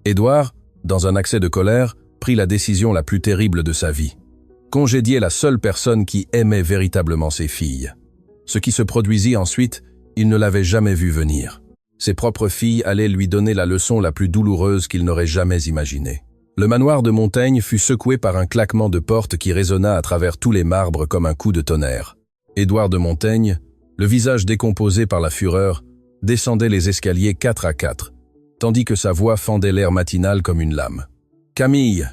Édouard, dans un accès de colère, prit la décision la plus terrible de sa vie. Congédier la seule personne qui aimait véritablement ses filles. Ce qui se produisit ensuite, il ne l'avait jamais vu venir. Ses propres filles allaient lui donner la leçon la plus douloureuse qu'il n'aurait jamais imaginée. Le manoir de Montaigne fut secoué par un claquement de porte qui résonna à travers tous les marbres comme un coup de tonnerre. Édouard de Montaigne, le visage décomposé par la fureur, descendait les escaliers 4 à 4, tandis que sa voix fendait l'air matinal comme une lame. « Camille,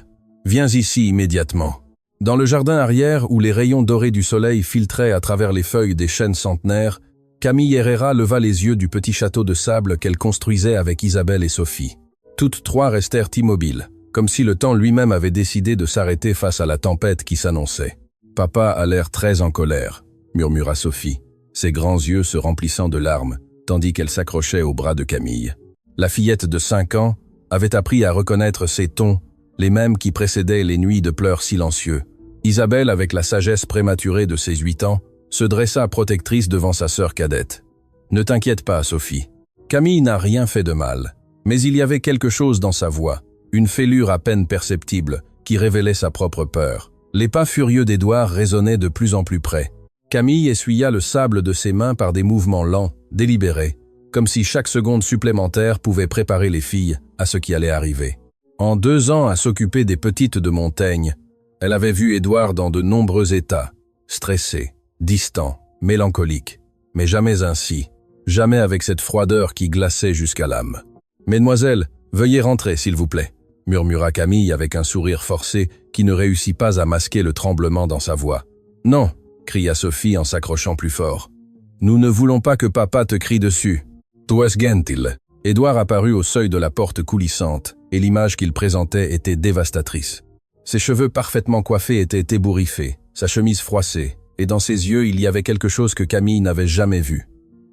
viens ici immédiatement. » Dans le jardin arrière où les rayons dorés du soleil filtraient à travers les feuilles des chênes centenaires, Camille Herrera leva les yeux du petit château de sable qu'elle construisait avec Isabelle et Sophie. Toutes trois restèrent immobiles, comme si le temps lui-même avait décidé de s'arrêter face à la tempête qui s'annonçait. « Papa a l'air très en colère », murmura Sophie, ses grands yeux se remplissant de larmes, tandis qu'elle s'accrochait au bras de Camille. La fillette de 5 ans avait appris à reconnaître ces tons, les mêmes qui précédaient les nuits de pleurs silencieux. Isabelle, avec la sagesse prématurée de ses 8 ans, se dressa protectrice devant sa sœur cadette. « Ne t'inquiète pas, Sophie. Camille n'a rien fait de mal. » Mais il y avait quelque chose dans sa voix, une fêlure à peine perceptible, qui révélait sa propre peur. Les pas furieux d'Édouard résonnaient de plus en plus près. Camille essuya le sable de ses mains par des mouvements lents, délibérés, comme si chaque seconde supplémentaire pouvait préparer les filles à ce qui allait arriver. En 2 ans à s'occuper des petites de Montaigne, elle avait vu Édouard dans de nombreux états, stressé, distant, mélancolique, mais jamais ainsi, jamais avec cette froideur qui glaçait jusqu'à l'âme. « Mesdemoiselles, veuillez rentrer, s'il vous plaît », murmura Camille avec un sourire forcé qui ne réussit pas à masquer le tremblement dans sa voix. « Non », cria Sophie en s'accrochant plus fort. « Nous ne voulons pas que papa te crie dessus. »« Tu es gentil ». Édouard apparut au seuil de la porte coulissante, et l'image qu'il présentait était dévastatrice. Ses cheveux parfaitement coiffés étaient ébouriffés, sa chemise froissée, et dans ses yeux il y avait quelque chose que Camille n'avait jamais vu.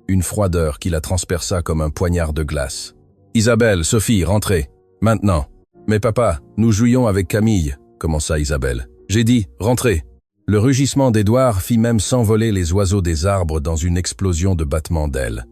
Une froideur qui la transperça comme un poignard de glace. « Isabelle, Sophie, rentrez. Maintenant. »« Mais papa, nous jouions avec Camille, » commença Isabelle. « J'ai dit, rentrez. » Le rugissement d'Édouard fit même s'envoler les oiseaux des arbres dans une explosion de battements d'ailes.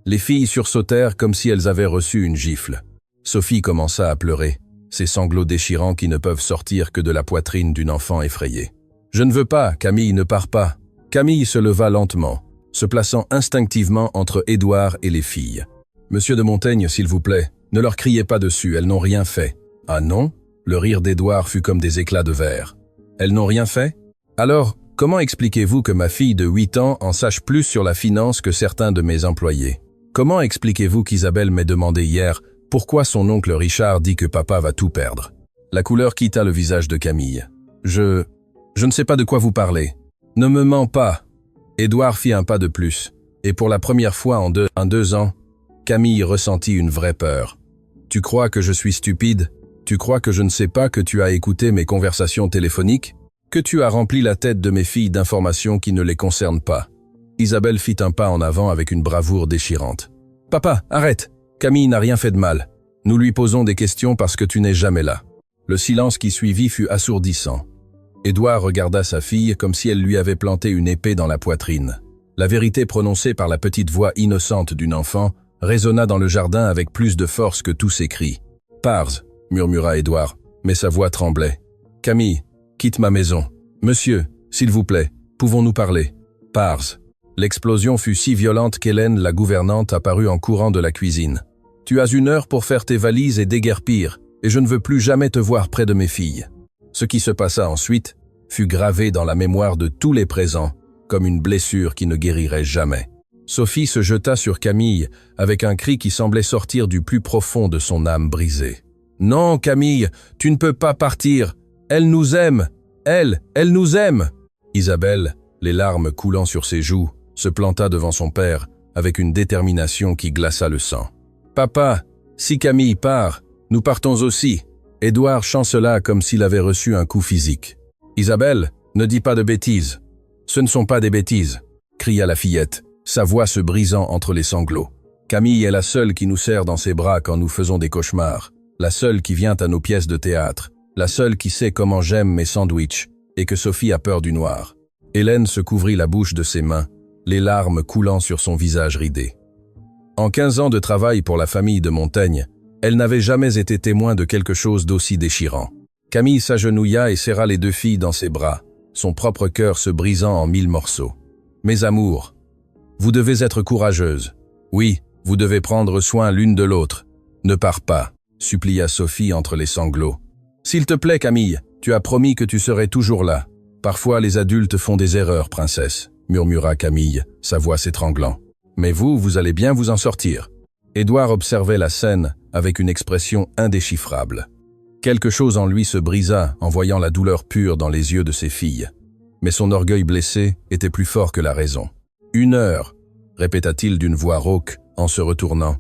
Les filles sursautèrent comme si elles avaient reçu une gifle. Sophie commença à pleurer, ces sanglots déchirants qui ne peuvent sortir que de la poitrine d'une enfant effrayée. « Je ne veux pas, Camille, ne pars pas. » Camille se leva lentement, se plaçant instinctivement entre Édouard et les filles. « Monsieur de Montaigne, s'il vous plaît, ne leur criez pas dessus, elles n'ont rien fait. »« Ah non ?» Le rire d'Édouard fut comme des éclats de verre. « Elles n'ont rien fait ? Alors, comment expliquez-vous que ma fille de 8 ans en sache plus sur la finance que certains de mes employés ? Comment expliquez-vous qu'Isabelle m'ait demandé hier pourquoi son oncle Richard dit que papa va tout perdre ? » La couleur quitta le visage de Camille. « Je ne sais pas de quoi vous parlez. Ne me mens pas. » Édouard fit un pas de plus, et pour la première fois en 2 ans, Camille ressentit une vraie peur. « Tu crois que je suis stupide ? Tu crois que je ne sais pas que tu as écouté mes conversations téléphoniques ? Que tu as rempli la tête de mes filles d'informations qui ne les concernent pas ?» Isabelle fit un pas en avant avec une bravoure déchirante. « Papa, arrête! Camille n'a rien fait de mal. Nous lui posons des questions parce que tu n'es jamais là. » Le silence qui suivit fut assourdissant. Édouard regarda sa fille comme si elle lui avait planté une épée dans la poitrine. La vérité prononcée par la petite voix innocente d'une enfant résonna dans le jardin avec plus de force que tous ses cris. « Pars !» murmura Édouard, mais sa voix tremblait. « Camille, quitte ma maison. Monsieur, s'il vous plaît, pouvons-nous parler ? Pars !» L'explosion fut si violente qu'Hélène, la gouvernante, apparut en courant de la cuisine. « Tu as 1 heure pour faire tes valises et déguerpir, et je ne veux plus jamais te voir près de mes filles. » Ce qui se passa ensuite fut gravé dans la mémoire de tous les présents, comme une blessure qui ne guérirait jamais. Sophie se jeta sur Camille avec un cri qui semblait sortir du plus profond de son âme brisée. « Non, Camille, tu ne peux pas partir. Elle nous aime. Elle nous aime !» Isabelle, les larmes coulant sur ses joues, se planta devant son père avec une détermination qui glaça le sang. « Papa, si Camille part, nous partons aussi. » Édouard chancela comme s'il avait reçu un coup physique. « Isabelle, ne dis pas de bêtises. »« Ce ne sont pas des bêtises, » cria la fillette, sa voix se brisant entre les sanglots. « Camille est la seule qui nous serre dans ses bras quand nous faisons des cauchemars, la seule qui vient à nos pièces de théâtre, la seule qui sait comment j'aime mes sandwichs et que Sophie a peur du noir. » Hélène se couvrit la bouche de ses mains, les larmes coulant sur son visage ridé. En 15 ans de travail pour la famille de Montaigne, Elle n'avait jamais été témoin de quelque chose d'aussi déchirant. Camille s'agenouilla et serra les deux filles dans ses bras, son propre cœur se brisant en 1000 morceaux. « Mes amours, vous devez être courageuses. Oui, vous devez prendre soin l'une de l'autre. Ne pars pas, supplia Sophie entre les sanglots. S'il te plaît, Camille, tu as promis que tu serais toujours là. Parfois, les adultes font des erreurs, princesse, murmura Camille, sa voix s'étranglant. Mais vous allez bien vous en sortir. Édouard observait la scène avec une expression indéchiffrable. Quelque chose en lui se brisa en voyant la douleur pure dans les yeux de ses filles. Mais son orgueil blessé était plus fort que la raison. « 1 heure, répéta-t-il d'une voix rauque en se retournant.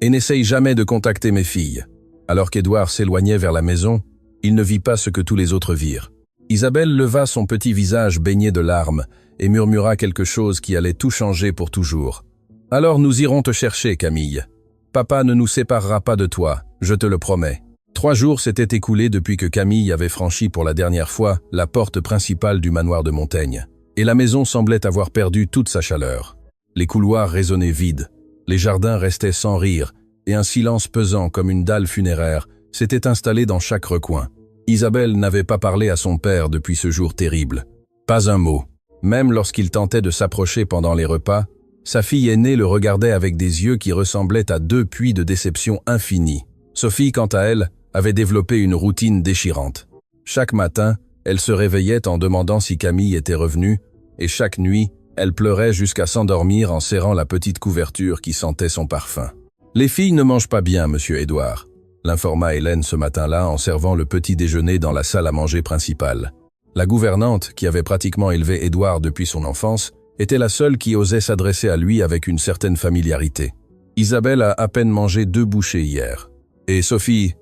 Et n'essaye jamais de contacter mes filles. Alors qu'Édouard s'éloignait vers la maison, il ne vit pas ce que tous les autres virent. Isabelle leva son petit visage baigné de larmes et murmura quelque chose qui allait tout changer pour toujours. « Alors nous irons te chercher, Camille. Papa ne nous séparera pas de toi, je te le promets. » 3 jours s'étaient écoulés depuis que Camille avait franchi pour la dernière fois la porte principale du manoir de Montaigne, et la maison semblait avoir perdu toute sa chaleur. Les couloirs résonnaient vides, les jardins restaient sans rire, et un silence pesant comme une dalle funéraire s'était installé dans chaque recoin. Isabelle n'avait pas parlé à son père depuis ce jour terrible. Pas un mot. Même lorsqu'il tentait de s'approcher pendant les repas, sa fille aînée le regardait avec des yeux qui ressemblaient à 2 puits de déception infinie. Sophie, quant à elle, avait développé une routine déchirante. Chaque matin, elle se réveillait en demandant si Camille était revenue, et chaque nuit, elle pleurait jusqu'à s'endormir en serrant la petite couverture qui sentait son parfum. « Les filles ne mangent pas bien, monsieur Édouard », l'informa Hélène ce matin-là en servant le petit déjeuner dans la salle à manger principale. La gouvernante, qui avait pratiquement élevé Édouard depuis son enfance, était la seule qui osait s'adresser à lui avec une certaine familiarité. Isabelle a à peine mangé 2 bouchées hier. « Et Sophie,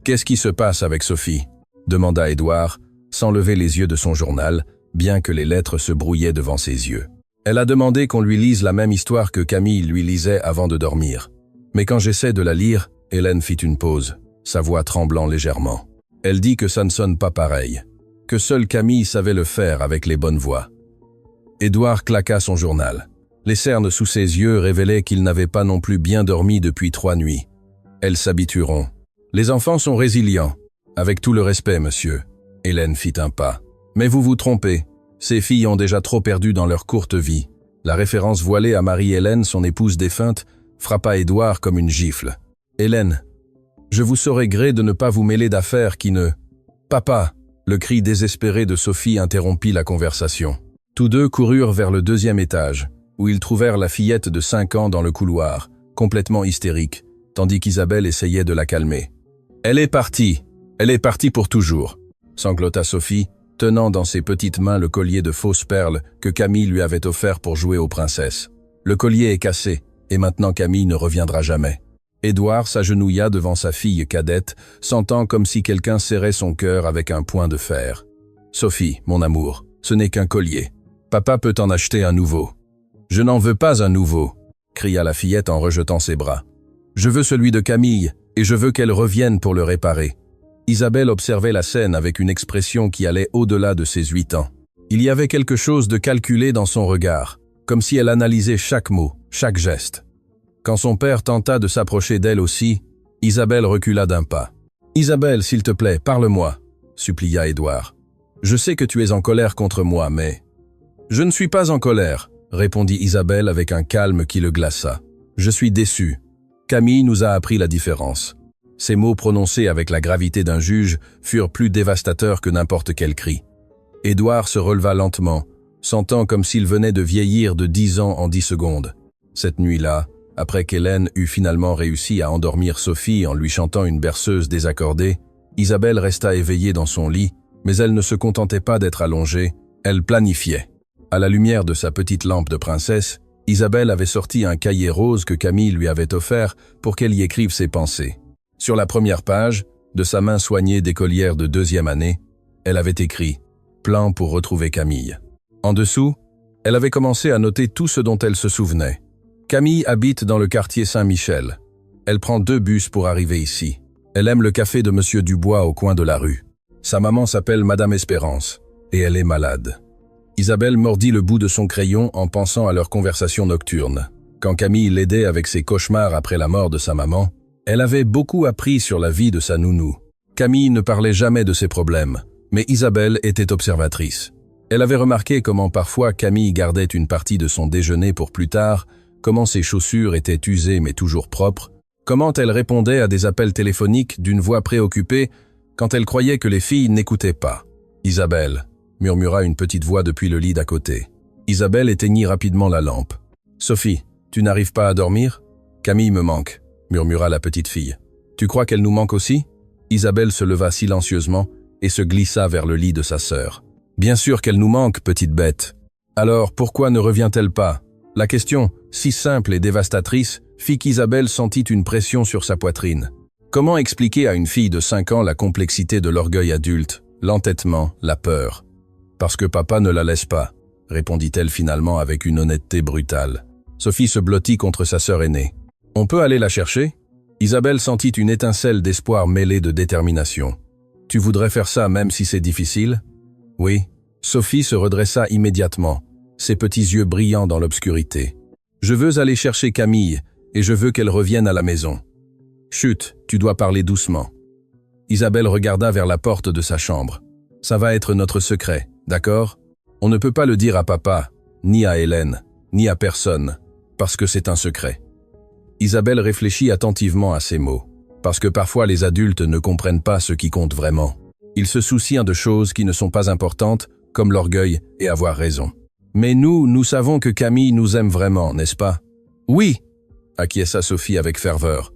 qu'est-ce qui se passe avec Sophie ?» demanda Édouard, sans lever les yeux de son journal, bien que les lettres se brouillaient devant ses yeux. Elle a demandé qu'on lui lise la même histoire que Camille lui lisait avant de dormir. Mais quand j'essaie de la lire, Hélène fit une pause, sa voix tremblant légèrement. Elle dit que ça ne sonne pas pareil, que seule Camille savait le faire avec les bonnes voix. Édouard claqua son journal. Les cernes sous ses yeux révélaient qu'il n'avait pas non plus bien dormi depuis 3 nuits. Elles s'habitueront. Les enfants sont résilients. Avec tout le respect, monsieur. Hélène fit un pas. Mais vous vous trompez. Ces filles ont déjà trop perdu dans leur courte vie. La référence voilée à Marie-Hélène, son épouse défunte, frappa Édouard comme une gifle. Hélène, je vous saurais gré de ne pas vous mêler d'affaires qui ne... Papa! Le cri désespéré de Sophie interrompit la conversation. Tous deux coururent vers le 2e étage, où ils trouvèrent la fillette de 5 ans dans le couloir, complètement hystérique, tandis qu'Isabelle essayait de la calmer. « Elle est partie pour toujours !» sanglota Sophie, tenant dans ses petites mains le collier de fausses perles que Camille lui avait offert pour jouer aux princesses. Le collier est cassé, et maintenant Camille ne reviendra jamais. Édouard s'agenouilla devant sa fille cadette, sentant comme si quelqu'un serrait son cœur avec un poing de fer. « Sophie, mon amour, ce n'est qu'un collier. Papa peut en acheter un nouveau. »« Je n'en veux pas un nouveau !» cria la fillette en rejetant ses bras. « Je veux celui de Camille, et je veux qu'elle revienne pour le réparer. » Isabelle observait la scène avec une expression qui allait au-delà de ses 8 ans. Il y avait quelque chose de calculé dans son regard, comme si elle analysait chaque mot, chaque geste. Quand son père tenta de s'approcher d'elle aussi, Isabelle recula d'un pas. « Isabelle, s'il te plaît, parle-moi » supplia Édouard. « Je sais que tu es en colère contre moi, mais... » « Je ne suis pas en colère » répondit Isabelle avec un calme qui le glaça. « Je suis déçu. Camille nous a appris la différence. » Ces mots prononcés avec la gravité d'un juge furent plus dévastateurs que n'importe quel cri. Édouard se releva lentement, sentant comme s'il venait de vieillir de 10 ans en 10 secondes. Cette nuit-là, après qu'Hélène eut finalement réussi à endormir Sophie en lui chantant une berceuse désaccordée, Isabelle resta éveillée dans son lit, mais elle ne se contentait pas d'être allongée, elle planifiait. À la lumière de sa petite lampe de princesse, Isabelle avait sorti un cahier rose que Camille lui avait offert pour qu'elle y écrive ses pensées. Sur la première page, de sa main soignée d'écolière de 2e année, elle avait écrit « Plan pour retrouver Camille ». En dessous, elle avait commencé à noter tout ce dont elle se souvenait. Camille habite dans le quartier Saint-Michel. Elle prend 2 bus pour arriver ici. Elle aime le café de Monsieur Dubois au coin de la rue. Sa maman s'appelle Madame Espérance, et elle est malade. Isabelle mordit le bout de son crayon en pensant à leur conversation nocturne. Quand Camille l'aidait avec ses cauchemars après la mort de sa maman, Elle avait beaucoup appris sur la vie de sa nounou. Camille ne parlait jamais de ses problèmes, mais Isabelle était observatrice. Elle avait remarqué comment parfois Camille gardait une partie de son déjeuner pour plus tard, comment ses chaussures étaient usées mais toujours propres, comment elle répondait à des appels téléphoniques d'une voix préoccupée quand elle croyait que les filles n'écoutaient pas. « Isabelle », murmura une petite voix depuis le lit d'à côté. Isabelle éteignit rapidement la lampe. « Sophie, tu n'arrives pas à dormir ?»« Camille me manque », murmura la petite fille. « Tu crois qu'elle nous manque aussi ?» Isabelle se leva silencieusement et se glissa vers le lit de sa sœur. « Bien sûr qu'elle nous manque, petite bête. Alors pourquoi ne revient-elle pas ?» La question, si simple et dévastatrice, fit qu'Isabelle sentit une pression sur sa poitrine. Comment expliquer à une fille de 5 ans la complexité de l'orgueil adulte, l'entêtement, la peur ? « Parce que papa ne la laisse pas », répondit-elle finalement avec une honnêteté brutale. Sophie se blottit contre sa sœur aînée. « On peut aller la chercher ?» Isabelle sentit une étincelle d'espoir mêlée de détermination. « Tu voudrais faire ça même si c'est difficile ?» « Oui. » Sophie se redressa immédiatement, ses petits yeux brillants dans l'obscurité. « Je veux aller chercher Camille et je veux qu'elle revienne à la maison. »« Chut, tu dois parler doucement. » Isabelle regarda vers la porte de sa chambre. « Ça va être notre secret, d'accord ? On ne peut pas le dire à papa, ni à Hélène, ni à personne, parce que c'est un secret. » Isabelle réfléchit attentivement à ces mots, parce que parfois les adultes ne comprennent pas ce qui compte vraiment. Ils se soucient de choses qui ne sont pas importantes, comme l'orgueil et avoir raison. Mais nous savons que Camille nous aime vraiment, n'est-ce pas ? Oui, acquiesça Sophie avec ferveur.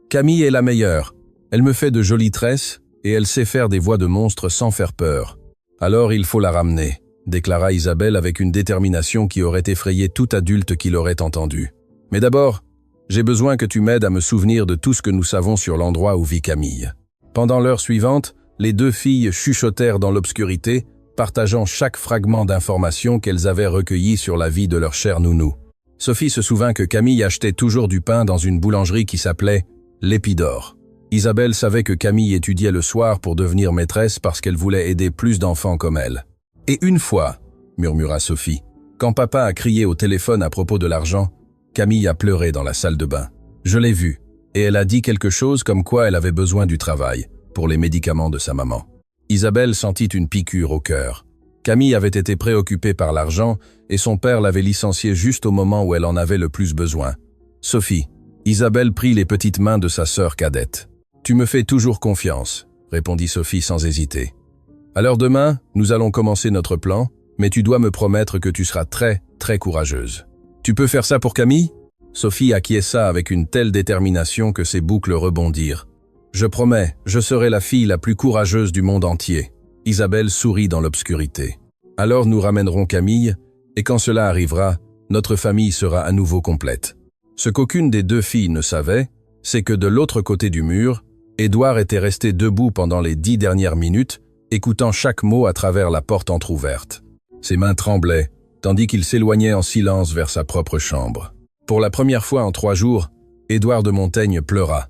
Camille est la meilleure. Elle me fait de jolies tresses et elle sait faire des voix de monstres sans faire peur. Alors il faut la ramener, déclara Isabelle avec une détermination qui aurait effrayé tout adulte qui l'aurait entendu. Mais d'abord, j'ai besoin que tu m'aides à me souvenir de tout ce que nous savons sur l'endroit où vit Camille. Pendant l'heure suivante, les deux filles chuchotèrent dans l'obscurité, partageant chaque fragment d'information qu'elles avaient recueilli sur la vie de leur chère nounou. Sophie se souvint que Camille achetait toujours du pain dans une boulangerie qui s'appelait l'Épidore. Isabelle savait que Camille étudiait le soir pour devenir maîtresse parce qu'elle voulait aider plus d'enfants comme elle. « Et une fois, » murmura Sophie, « quand papa a crié au téléphone à propos de l'argent, Camille a pleuré dans la salle de bain. Je l'ai vue, et elle a dit quelque chose comme quoi elle avait besoin du travail, pour les médicaments de sa maman. » Isabelle sentit une piqûre au cœur. Camille avait été préoccupée par l'argent et son père l'avait licenciée juste au moment où elle en avait le plus besoin. « Sophie, » Isabelle prit les petites mains de sa sœur cadette. « Tu me fais toujours confiance, » répondit Sophie sans hésiter. « Alors demain, nous allons commencer notre plan, mais tu dois me promettre que tu seras très, très courageuse. » « Tu peux faire ça pour Camille ?» Sophie acquiesça avec une telle détermination que ses boucles rebondirent. « Je promets, je serai la fille la plus courageuse du monde entier. » Isabelle sourit dans l'obscurité. « Alors nous ramènerons Camille, et quand cela arrivera, notre famille sera à nouveau complète. » Ce qu'aucune des deux filles ne savait, c'est que de l'autre côté du mur, Édouard était resté debout pendant les 10 dernières minutes, écoutant chaque mot à travers la porte entr'ouverte. Ses mains tremblaient, tandis qu'il s'éloignait en silence vers sa propre chambre. Pour la première fois en 3 jours, Édouard de Montaigne pleura.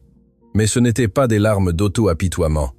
Mais ce n'étaient pas des larmes d'auto-apitoiement.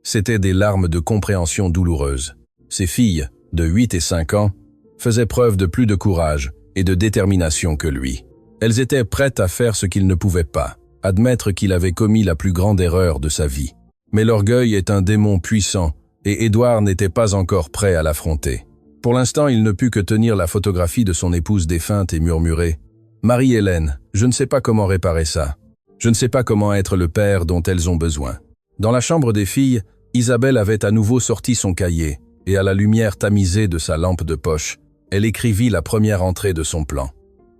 C'étaient des larmes de compréhension douloureuse. Ses filles, de 8 et 5 ans, faisaient preuve de plus de courage et de détermination que lui. Elles étaient prêtes à faire ce qu'il ne pouvait pas, admettre qu'il avait commis la plus grande erreur de sa vie. Mais l'orgueil est un démon puissant, et Édouard n'était pas encore prêt à l'affronter. Pour l'instant, il ne put que tenir la photographie de son épouse défunte et murmurer « Marie-Hélène, je ne sais pas comment réparer ça. Je ne sais pas comment être le père dont elles ont besoin. » Dans la chambre des filles, Isabelle avait à nouveau sorti son cahier, et à la lumière tamisée de sa lampe de poche, elle écrivit la première entrée de son plan.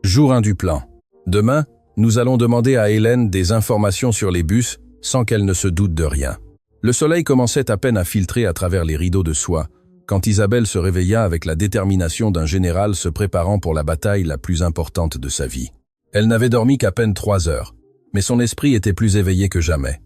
Jour 1 du plan. Demain, nous allons demander à Hélène des informations sur les bus sans qu'elle ne se doute de rien. Le soleil commençait à peine à filtrer à travers les rideaux de soie, quand Isabelle se réveilla avec la détermination d'un général se préparant pour la bataille la plus importante de sa vie. Elle n'avait dormi qu'à peine 3 heures, mais son esprit était plus éveillé que jamais.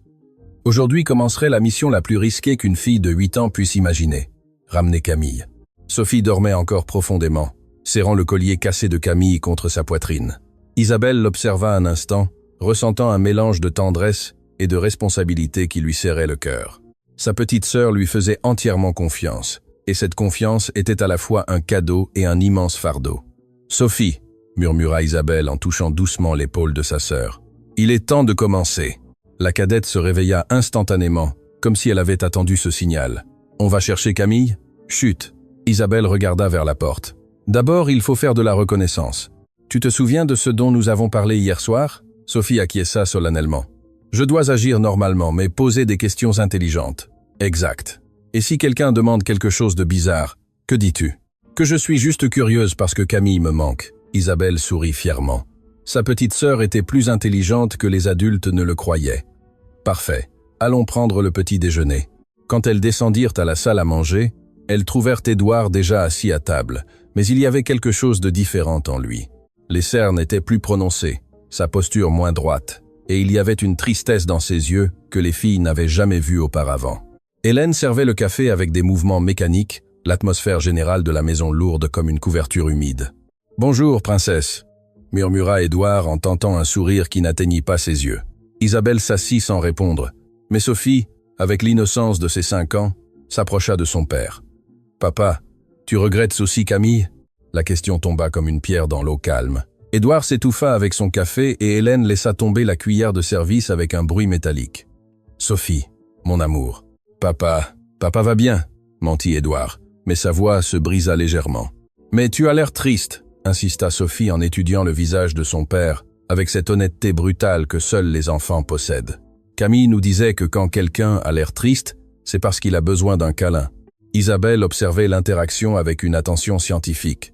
Aujourd'hui commencerait la mission la plus risquée qu'une fille de 8 ans puisse imaginer, ramener Camille. Sophie dormait encore profondément, serrant le collier cassé de Camille contre sa poitrine. Isabelle l'observa un instant, ressentant un mélange de tendresse et de responsabilité qui lui serrait le cœur. Sa petite sœur lui faisait entièrement confiance, et cette confiance était à la fois un cadeau et un immense fardeau. « Sophie » murmura Isabelle en touchant doucement l'épaule de sa sœur. « Il est temps de commencer. » La cadette se réveilla instantanément, comme si elle avait attendu ce signal. « On va chercher Camille ?» Chut. Isabelle regarda vers la porte. « D'abord, il faut faire de la reconnaissance. Tu te souviens de ce dont nous avons parlé hier soir ?» Sophie acquiesça solennellement. « Je dois agir normalement, mais poser des questions intelligentes. » « Exact. Et si quelqu'un demande quelque chose de bizarre, que dis-tu ?»« Que je suis juste curieuse parce que Camille me manque. » Isabelle sourit fièrement. Sa petite sœur était plus intelligente que les adultes ne le croyaient. « Parfait. Allons prendre le petit déjeuner. » Quand elles descendirent à la salle à manger, elles trouvèrent Édouard déjà assis à table, mais il y avait quelque chose de différent en lui. Les cernes étaient plus prononcées, sa posture moins droite, et il y avait une tristesse dans ses yeux que les filles n'avaient jamais vue auparavant. Hélène servait le café avec des mouvements mécaniques, l'atmosphère générale de la maison lourde comme une couverture humide. « Bonjour, princesse », murmura Édouard en tentant un sourire qui n'atteignit pas ses yeux. Isabelle s'assit sans répondre, mais Sophie, avec l'innocence de ses 5 ans, s'approcha de son père. « Papa, tu regrettes aussi Camille ?» La question tomba comme une pierre dans l'eau calme. Édouard s'étouffa avec son café et Hélène laissa tomber la cuillère de service avec un bruit métallique. « Sophie, mon amour. »« Papa va bien, » mentit Édouard, mais sa voix se brisa légèrement. « Mais tu as l'air triste, » insista Sophie en étudiant le visage de son père, avec cette honnêteté brutale que seuls les enfants possèdent. Camille nous disait que quand quelqu'un a l'air triste, c'est parce qu'il a besoin d'un câlin. Isabelle observait l'interaction avec une attention scientifique.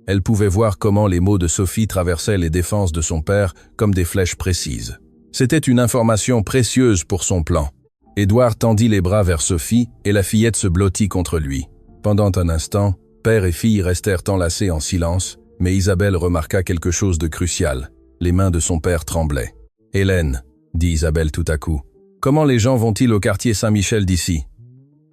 Elle pouvait voir comment les mots de Sophie traversaient les défenses de son père comme des flèches précises. C'était une information précieuse pour son plan. Édouard tendit les bras vers Sophie et la fillette se blottit contre lui. Pendant un instant, père et fille restèrent enlacés en silence, mais Isabelle remarqua quelque chose de crucial. Les mains de son père tremblaient. « Hélène, » dit Isabelle tout à coup, « comment les gens vont-ils au quartier Saint-Michel d'ici ?»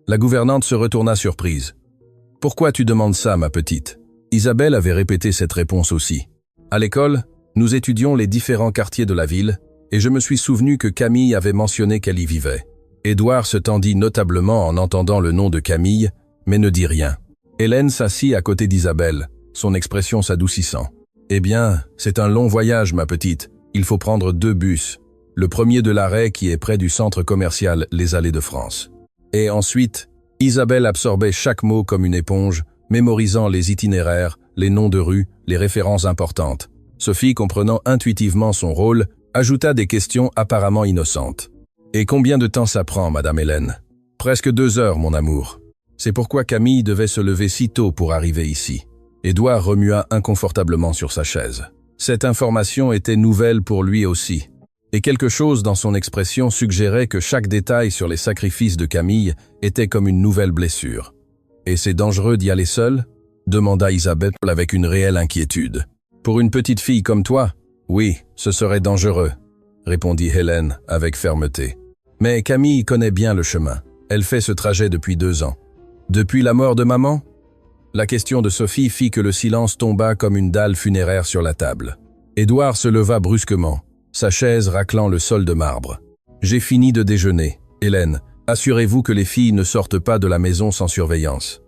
La gouvernante se retourna surprise. « Pourquoi tu demandes ça, ma petite ?» Isabelle avait répété cette réponse aussi. « À l'école, nous étudions les différents quartiers de la ville, et je me suis souvenu que Camille avait mentionné qu'elle y vivait. » Édouard se tendit notablement en entendant le nom de Camille, mais ne dit rien. Hélène s'assit à côté d'Isabelle, son expression s'adoucissant. « Eh bien, c'est un long voyage, ma petite. Il faut prendre 2 bus. Le premier de l'arrêt qui est près du centre commercial Les Allées de France. » Et ensuite, Isabelle absorbait chaque mot comme une éponge, mémorisant les itinéraires, les noms de rues, les références importantes. Sophie, comprenant intuitivement son rôle, ajouta des questions apparemment innocentes. « Et combien de temps ça prend, Madame Hélène ?»« Presque 2 heures, mon amour. C'est pourquoi Camille devait se lever si tôt pour arriver ici. » Édouard remua inconfortablement sur sa chaise. Cette information était nouvelle pour lui aussi. Et quelque chose dans son expression suggérait que chaque détail sur les sacrifices de Camille était comme une nouvelle blessure. « Et c'est dangereux d'y aller seule ?» demanda Isabelle avec une réelle inquiétude. « Pour une petite fille comme toi, oui, ce serait dangereux, » répondit Hélène avec fermeté. « Mais Camille connaît bien le chemin. Elle fait ce trajet depuis 2 ans. » « Depuis la mort de maman ?» La question de Sophie fit que le silence tomba comme une dalle funéraire sur la table. Édouard se leva brusquement, sa chaise raclant le sol de marbre. « J'ai fini de déjeuner. Hélène, assurez-vous que les filles ne sortent pas de la maison sans surveillance. »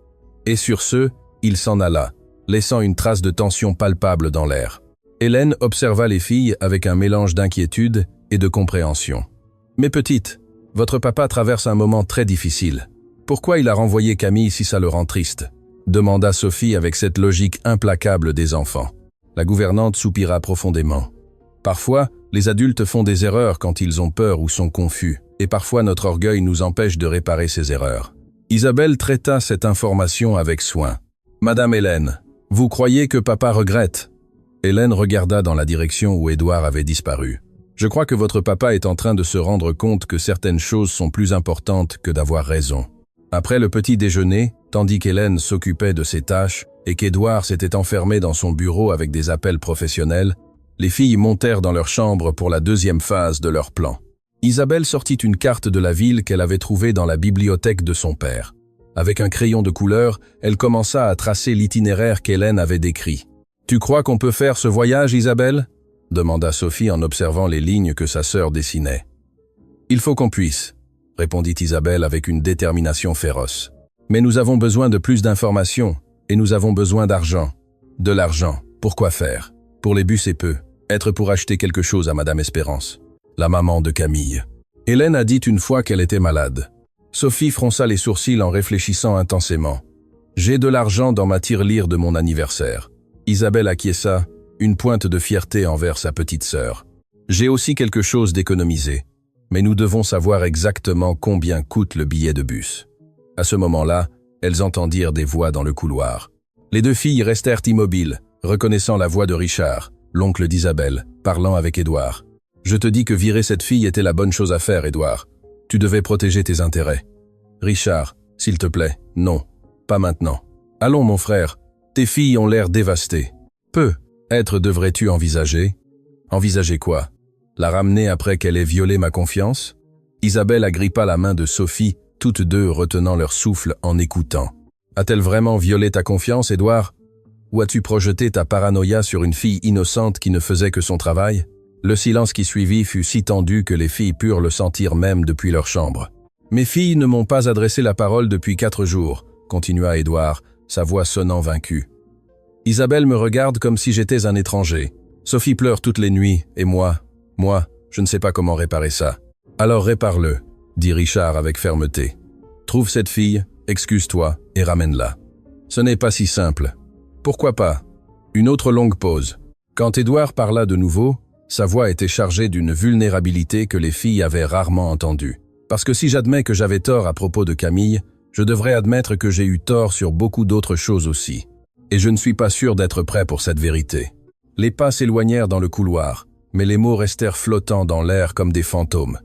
Et sur ce, il s'en alla, laissant une trace de tension palpable dans l'air. Hélène observa les filles avec un mélange d'inquiétude et de compréhension. « Mes petites, votre papa traverse un moment très difficile. Pourquoi il a renvoyé Camille si ça le rend triste ?» demanda Sophie avec cette logique implacable des enfants. La gouvernante soupira profondément. « Parfois, les adultes font des erreurs quand ils ont peur ou sont confus, et parfois notre orgueil nous empêche de réparer ces erreurs. » Isabelle traita cette information avec soin. « Madame Hélène, vous croyez que papa regrette ?» Hélène regarda dans la direction où Édouard avait disparu. « Je crois que votre papa est en train de se rendre compte que certaines choses sont plus importantes que d'avoir raison. » Après le petit déjeuner, tandis qu'Hélène s'occupait de ses tâches et qu'Édouard s'était enfermé dans son bureau avec des appels professionnels, les filles montèrent dans leur chambre pour la 2e phase de leur plan. Isabelle sortit une carte de la ville qu'elle avait trouvée dans la bibliothèque de son père. Avec un crayon de couleur, elle commença à tracer l'itinéraire qu'Hélène avait décrit. « Tu crois qu'on peut faire ce voyage, Isabelle ?» demanda Sophie en observant les lignes que sa sœur dessinait. « Il faut qu'on puisse. » répondit Isabelle avec une détermination féroce. « Mais nous avons besoin de plus d'informations, et nous avons besoin d'argent. » « De l'argent, pour quoi faire ? Pour les bus et peu. Être pour acheter quelque chose à Madame Espérance, la maman de Camille. » Hélène a dit une fois qu'elle était malade. Sophie fronça les sourcils en réfléchissant intensément. J'ai de l'argent dans ma tirelire de mon anniversaire. Isabelle acquiesça, une pointe de fierté envers sa petite sœur. J'ai aussi quelque chose d'économisé, mais nous devons savoir exactement combien coûte le billet de bus. À ce moment-là, elles entendirent des voix dans le couloir. Les deux filles restèrent immobiles, reconnaissant la voix de Richard, l'oncle d'Isabelle, parlant avec Édouard. Je te dis que virer cette fille était la bonne chose à faire, Édouard. Tu devais protéger tes intérêts. Richard, s'il te plaît, non, pas maintenant. Allons, mon frère, tes filles ont l'air dévastées. Peut-être devrais-tu envisager? Envisager quoi? La ramener après qu'elle ait violé ma confiance? Isabelle agrippa la main de Sophie, toutes deux retenant leur souffle en écoutant. A-t-elle vraiment violé ta confiance, Édouard? Ou as-tu projeté ta paranoïa sur une fille innocente qui ne faisait que son travail? Le silence qui suivit fut si tendu que les filles purent le sentir même depuis leur chambre. Mes filles ne m'ont pas adressé la parole depuis 4 jours, continua Édouard, sa voix sonnant vaincue. Isabelle me regarde comme si j'étais un étranger. Sophie pleure toutes les nuits, et moi, je ne sais pas comment réparer ça. Alors répare-le, dit Richard avec fermeté. Trouve cette fille, excuse-toi et ramène-la. Ce n'est pas si simple. Pourquoi pas? Une autre longue pause. Quand Édouard parla de nouveau, sa voix était chargée d'une vulnérabilité que les filles avaient rarement entendue. Parce que si j'admets que j'avais tort à propos de Camille, je devrais admettre que j'ai eu tort sur beaucoup d'autres choses aussi. Et je ne suis pas sûr d'être prêt pour cette vérité. Les pas s'éloignèrent dans le couloir, mais les mots restèrent flottants dans l'air comme des fantômes.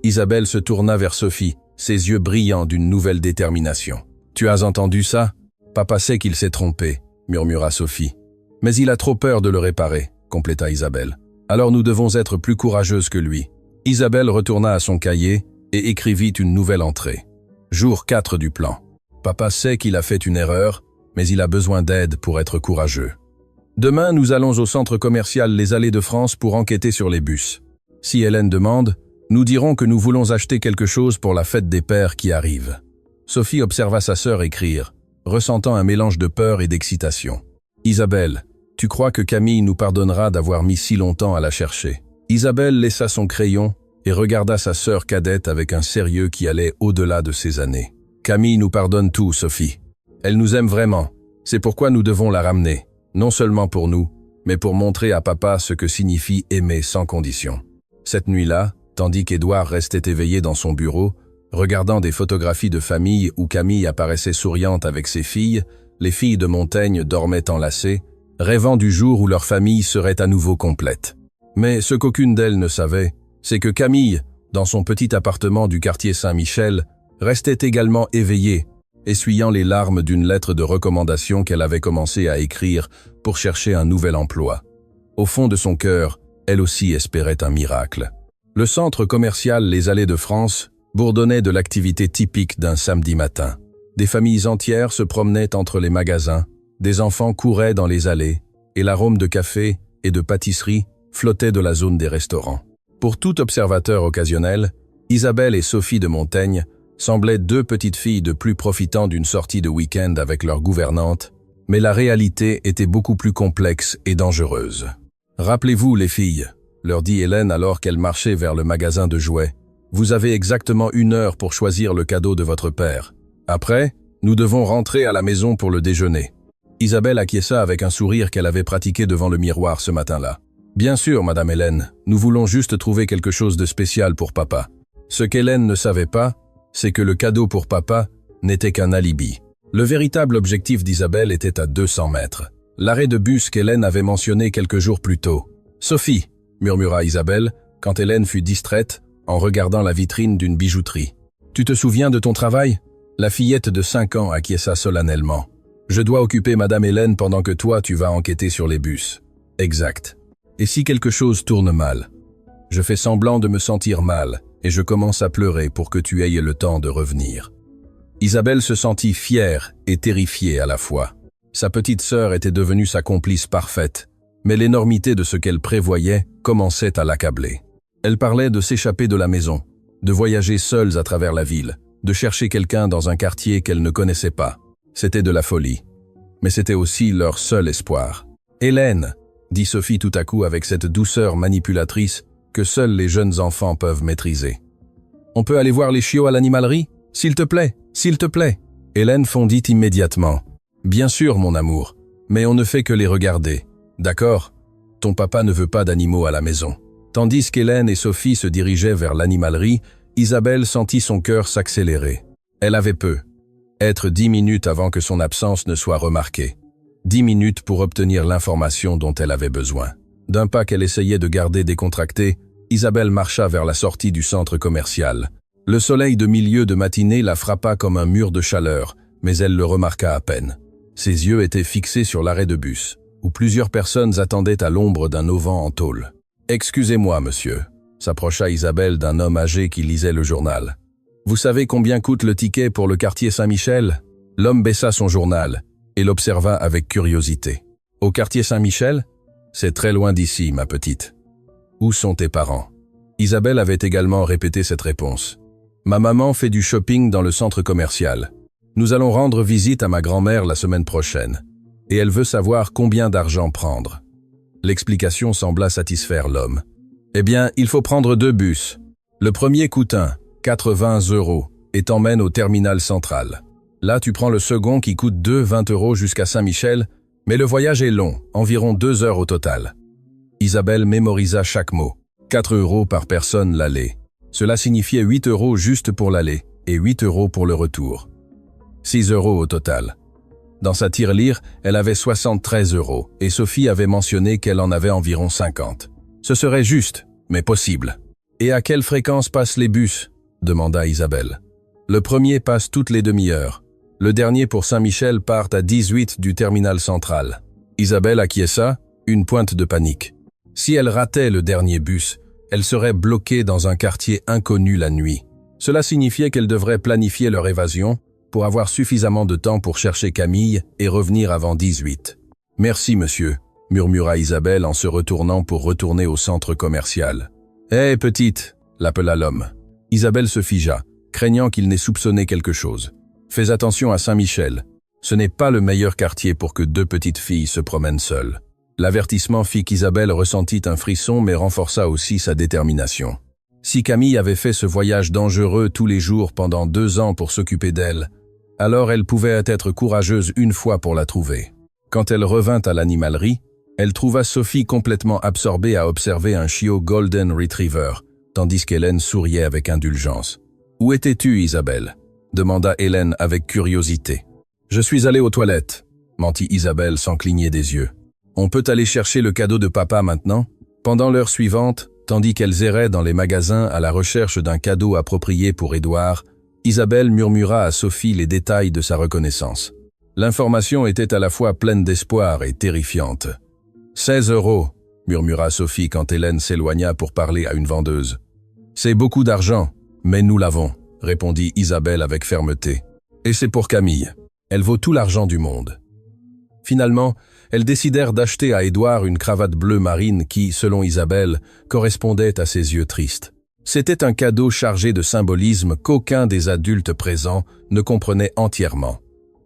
Isabelle se tourna vers Sophie, ses yeux brillants d'une nouvelle détermination. « Tu as entendu ça? Papa sait qu'il s'est trompé, » murmura Sophie. « Mais il a trop peur de le réparer, » compléta Isabelle. « Alors nous devons être plus courageuses que lui. » Isabelle retourna à son cahier et écrivit une nouvelle entrée. Jour 4 du plan. Papa sait qu'il a fait une erreur, mais il a besoin d'aide pour être courageux. Demain, nous allons au centre commercial Les Allées de France pour enquêter sur les bus. Si Hélène demande, nous dirons que nous voulons acheter quelque chose pour la fête des pères qui arrive. Sophie observa sa sœur écrire, ressentant un mélange de peur et d'excitation. Isabelle, tu crois que Camille nous pardonnera d'avoir mis si longtemps à la chercher? Isabelle laissa son crayon et regarda sa sœur cadette avec un sérieux qui allait au-delà de ses années. Camille nous pardonne tout, Sophie. Elle nous aime vraiment. C'est pourquoi nous devons la ramener, non seulement pour nous, mais pour montrer à papa ce que signifie aimer sans condition. Cette nuit-là, tandis qu'Édouard restait éveillé dans son bureau, regardant des photographies de famille où Camille apparaissait souriante avec ses filles, les filles de Montaigne dormaient enlacées, rêvant du jour où leur famille serait à nouveau complète. Mais ce qu'aucune d'elles ne savait, c'est que Camille, dans son petit appartement du quartier Saint-Michel, restait également éveillée, essuyant les larmes d'une lettre de recommandation qu'elle avait commencé à écrire pour chercher un nouvel emploi. Au fond de son cœur, elle aussi espérait un miracle. Le centre commercial Les Allées de France bourdonnait de l'activité typique d'un samedi matin. Des familles entières se promenaient entre les magasins, des enfants couraient dans les allées, et l'arôme de café et de pâtisserie flottait de la zone des restaurants. Pour tout observateur occasionnel, Isabelle et Sophie de Montaigne semblaient deux petites filles de plus profitant d'une sortie de week-end avec leur gouvernante, mais la réalité était beaucoup plus complexe et dangereuse. « Rappelez-vous, les filles, » leur dit Hélène alors qu'elles marchaient vers le magasin de jouets, « vous avez exactement 1 heure pour choisir le cadeau de votre père. Après, nous devons rentrer à la maison pour le déjeuner. » Isabelle acquiesça avec un sourire qu'elle avait pratiqué devant le miroir ce matin-là. « Bien sûr, Madame Hélène, nous voulons juste trouver quelque chose de spécial pour papa. » Ce qu'Hélène ne savait pas, c'est que le cadeau pour papa n'était qu'un alibi. Le véritable objectif d'Isabelle était à 200 mètres. L'arrêt de bus qu'Hélène avait mentionné quelques jours plus tôt. « Sophie !» murmura Isabelle, quand Hélène fut distraite en regardant la vitrine d'une bijouterie. « Tu te souviens de ton travail ?» La fillette de 5 ans acquiesça solennellement. « Je dois occuper Madame Hélène pendant que toi tu vas enquêter sur les bus. » « Exact. Et si quelque chose tourne mal? Je fais semblant de me sentir mal et je commence à pleurer pour que tu aies le temps de revenir. » Isabelle se sentit fière et terrifiée à la fois. Sa petite sœur était devenue sa complice parfaite, mais l'énormité de ce qu'elle prévoyait commençait à l'accabler. Elle parlait de s'échapper de la maison, de voyager seules à travers la ville, de chercher quelqu'un dans un quartier qu'elle ne connaissait pas. C'était de la folie. Mais c'était aussi leur seul espoir. « Hélène !» dit Sophie tout à coup avec cette douceur manipulatrice que seuls les jeunes enfants peuvent maîtriser. On peut aller voir les chiots à l'animalerie? S'il te plaît, s'il te plaît. Hélène fondit immédiatement. Bien sûr, mon amour, mais on ne fait que les regarder. D'accord? Ton papa ne veut pas d'animaux à la maison. Tandis qu'Hélène et Sophie se dirigeaient vers l'animalerie, Isabelle sentit son cœur s'accélérer. Elle avait peu. Être 10 minutes avant que son absence ne soit remarquée. 10 minutes pour obtenir l'information dont elle avait besoin. D'un pas qu'elle essayait de garder décontracté, Isabelle marcha vers la sortie du centre commercial. Le soleil de milieu de matinée la frappa comme un mur de chaleur, mais elle le remarqua à peine. Ses yeux étaient fixés sur l'arrêt de bus, où plusieurs personnes attendaient à l'ombre d'un auvent en tôle. « Excusez-moi, monsieur », s'approcha Isabelle d'un homme âgé qui lisait le journal. « Vous savez combien coûte le ticket pour le quartier Saint-Michel » L'homme baissa son journal et l'observa avec curiosité. « Au quartier Saint-Michel ? C'est très loin d'ici, ma petite. »« Où sont tes parents ?» Isabelle avait également répété cette réponse. « Ma maman fait du shopping dans le centre commercial. Nous allons rendre visite à ma grand-mère la semaine prochaine. Et elle veut savoir combien d'argent prendre. » L'explication sembla satisfaire l'homme. « Eh bien, il faut prendre 2 bus. Le premier coûte 80 €, et t'emmène au terminal central. Là, tu prends le second qui coûte 20 € jusqu'à Saint-Michel, mais le voyage est long, environ 2 heures au total. » Isabelle mémorisa chaque mot. 4 € par personne l'aller. Cela signifiait 8 € juste pour l'aller et 8 € pour le retour. 6 € au total. Dans sa tirelire, elle avait 73 € et Sophie avait mentionné qu'elle en avait environ 50. Ce serait juste, mais possible. « Et à quelle fréquence passent les bus ?» demanda Isabelle. « Le premier passe toutes les demi-heures. Le dernier pour Saint-Michel part à 18 du terminal central. » Isabelle acquiesça, une pointe de panique. Si elle ratait le dernier bus, elle serait bloquée dans un quartier inconnu la nuit. Cela signifiait qu'elle devrait planifier leur évasion pour avoir suffisamment de temps pour chercher Camille et revenir avant 18. « Merci, monsieur », murmura Isabelle en se retournant pour retourner au centre commercial. « Hé, petite », l'appela l'homme. Isabelle se figea, craignant qu'il n'ait soupçonné quelque chose. « Fais attention à Saint-Michel. Ce n'est pas le meilleur quartier pour que 2 petites filles se promènent seules. » L'avertissement fit qu'Isabelle ressentit un frisson mais renforça aussi sa détermination. Si Camille avait fait ce voyage dangereux tous les jours pendant 2 ans pour s'occuper d'elle, alors elle pouvait être courageuse une fois pour la trouver. Quand elle revint à l'animalerie, elle trouva Sophie complètement absorbée à observer un chiot Golden Retriever, tandis qu'Hélène souriait avec indulgence. « Où étais-tu, Isabelle ?» demanda Hélène avec curiosité. « Je suis allée aux toilettes », mentit Isabelle sans cligner des yeux. « On peut aller chercher le cadeau de papa maintenant ?» Pendant l'heure suivante, tandis qu'elles erraient dans les magasins à la recherche d'un cadeau approprié pour Édouard, Isabelle murmura à Sophie les détails de sa reconnaissance. L'information était à la fois pleine d'espoir et terrifiante. « 16 €, murmura Sophie quand Hélène s'éloigna pour parler à une vendeuse. « C'est beaucoup d'argent, mais nous l'avons, » répondit Isabelle avec fermeté. « Et c'est pour Camille. Elle vaut tout l'argent du monde. » Finalement, elles décidèrent d'acheter à Édouard une cravate bleue marine qui, selon Isabelle, correspondait à ses yeux tristes. C'était un cadeau chargé de symbolisme qu'aucun des adultes présents ne comprenait entièrement.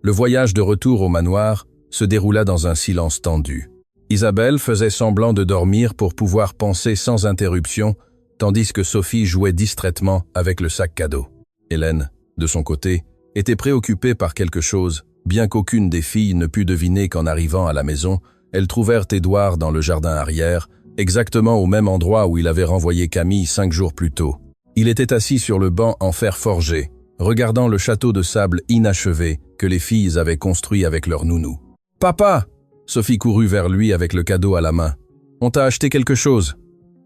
Le voyage de retour au manoir se déroula dans un silence tendu. Isabelle faisait semblant de dormir pour pouvoir penser sans interruption, tandis que Sophie jouait distraitement avec le sac cadeau. Hélène, de son côté, était préoccupée par quelque chose, bien qu'aucune des filles ne put deviner qu'en arrivant à la maison, elles trouvèrent Édouard dans le jardin arrière, exactement au même endroit où il avait renvoyé Camille 5 jours plus tôt. Il était assis sur le banc en fer forgé, regardant le château de sable inachevé que les filles avaient construit avec leur nounou. « Papa !» Sophie courut vers lui avec le cadeau à la main. « On t'a acheté quelque chose ?»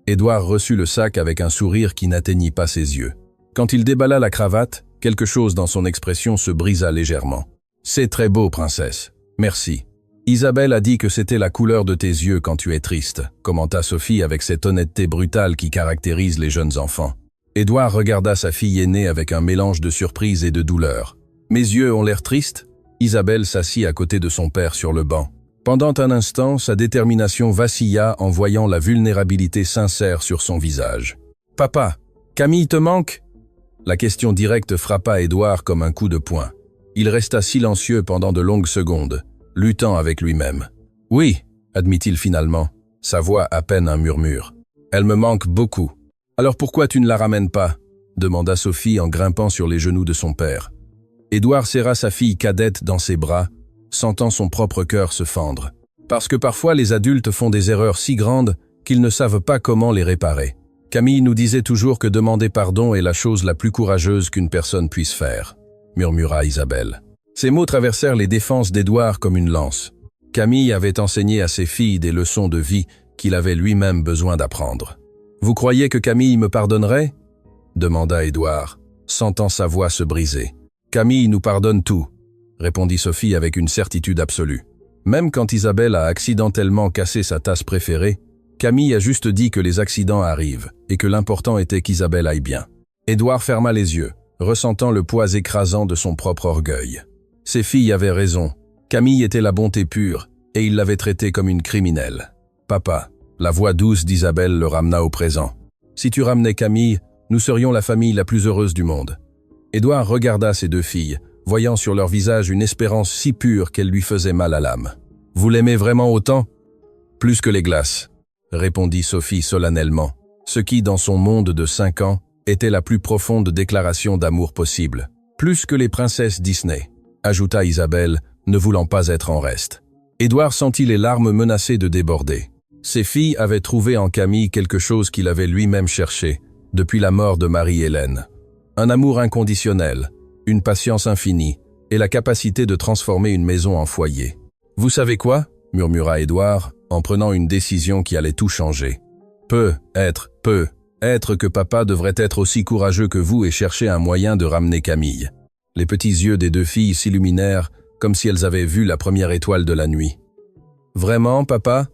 Édouard reçut le sac avec un sourire qui n'atteignit pas ses yeux. Quand il déballa la cravate, quelque chose dans son expression se brisa légèrement. « C'est très beau, princesse. Merci. Isabelle a dit que c'était la couleur de tes yeux quand tu es triste, » commenta Sophie avec cette honnêteté brutale qui caractérise les jeunes enfants. Édouard regarda sa fille aînée avec un mélange de surprise et de douleur. « Mes yeux ont l'air tristes ?» Isabelle s'assit à côté de son père sur le banc. Pendant un instant, sa détermination vacilla en voyant la vulnérabilité sincère sur son visage. « Papa, Camille te manque ?» La question directe frappa Édouard comme un coup de poing. Il resta silencieux pendant de longues secondes, luttant avec lui-même. « Oui, » admit-il finalement, sa voix à peine un murmure. « Elle me manque beaucoup. Alors pourquoi tu ne la ramènes pas ?» demanda Sophie en grimpant sur les genoux de son père. Édouard serra sa fille cadette dans ses bras, sentant son propre cœur se fendre. Parce que parfois les adultes font des erreurs si grandes qu'ils ne savent pas comment les réparer. Camille nous disait toujours que demander pardon est la chose la plus courageuse qu'une personne puisse faire, murmura Isabelle. Ces mots traversèrent les défenses d'Édouard comme une lance. Camille avait enseigné à ses filles des leçons de vie qu'il avait lui-même besoin d'apprendre. « Vous croyez que Camille me pardonnerait ?» demanda Édouard, sentant sa voix se briser. « Camille nous pardonne tout », répondit Sophie avec une certitude absolue. Même quand Isabelle a accidentellement cassé sa tasse préférée, Camille a juste dit que les accidents arrivent et que l'important était qu'Isabelle aille bien. Édouard ferma les yeux, ressentant le poids écrasant de son propre orgueil. Ses filles avaient raison. Camille était la bonté pure et il l'avait traitée comme une criminelle. « Papa », la voix douce d'Isabelle le ramena au présent. « Si tu ramenais Camille, nous serions la famille la plus heureuse du monde. » Édouard regarda ses deux filles, voyant sur leur visage une espérance si pure qu'elle lui faisait mal à l'âme. « Vous l'aimez vraiment autant ?»« Plus que les glaces », répondit Sophie solennellement, ce qui, dans son monde de 5 ans, était la plus profonde déclaration d'amour possible. « Plus que les princesses Disney », ajouta Isabelle, ne voulant pas être en reste. Édouard sentit les larmes menacées de déborder. Ses filles avaient trouvé en Camille quelque chose qu'il avait lui-même cherché, depuis la mort de Marie-Hélène. Un amour inconditionnel, une patience infinie, et la capacité de transformer une maison en foyer. « Vous savez quoi ?» murmura Édouard, en prenant une décision qui allait tout changer. « Peut être que papa devrait être aussi courageux que vous et chercher un moyen de ramener Camille. » Les petits yeux des deux filles s'illuminèrent comme si elles avaient vu la première étoile de la nuit. « Vraiment, papa ?»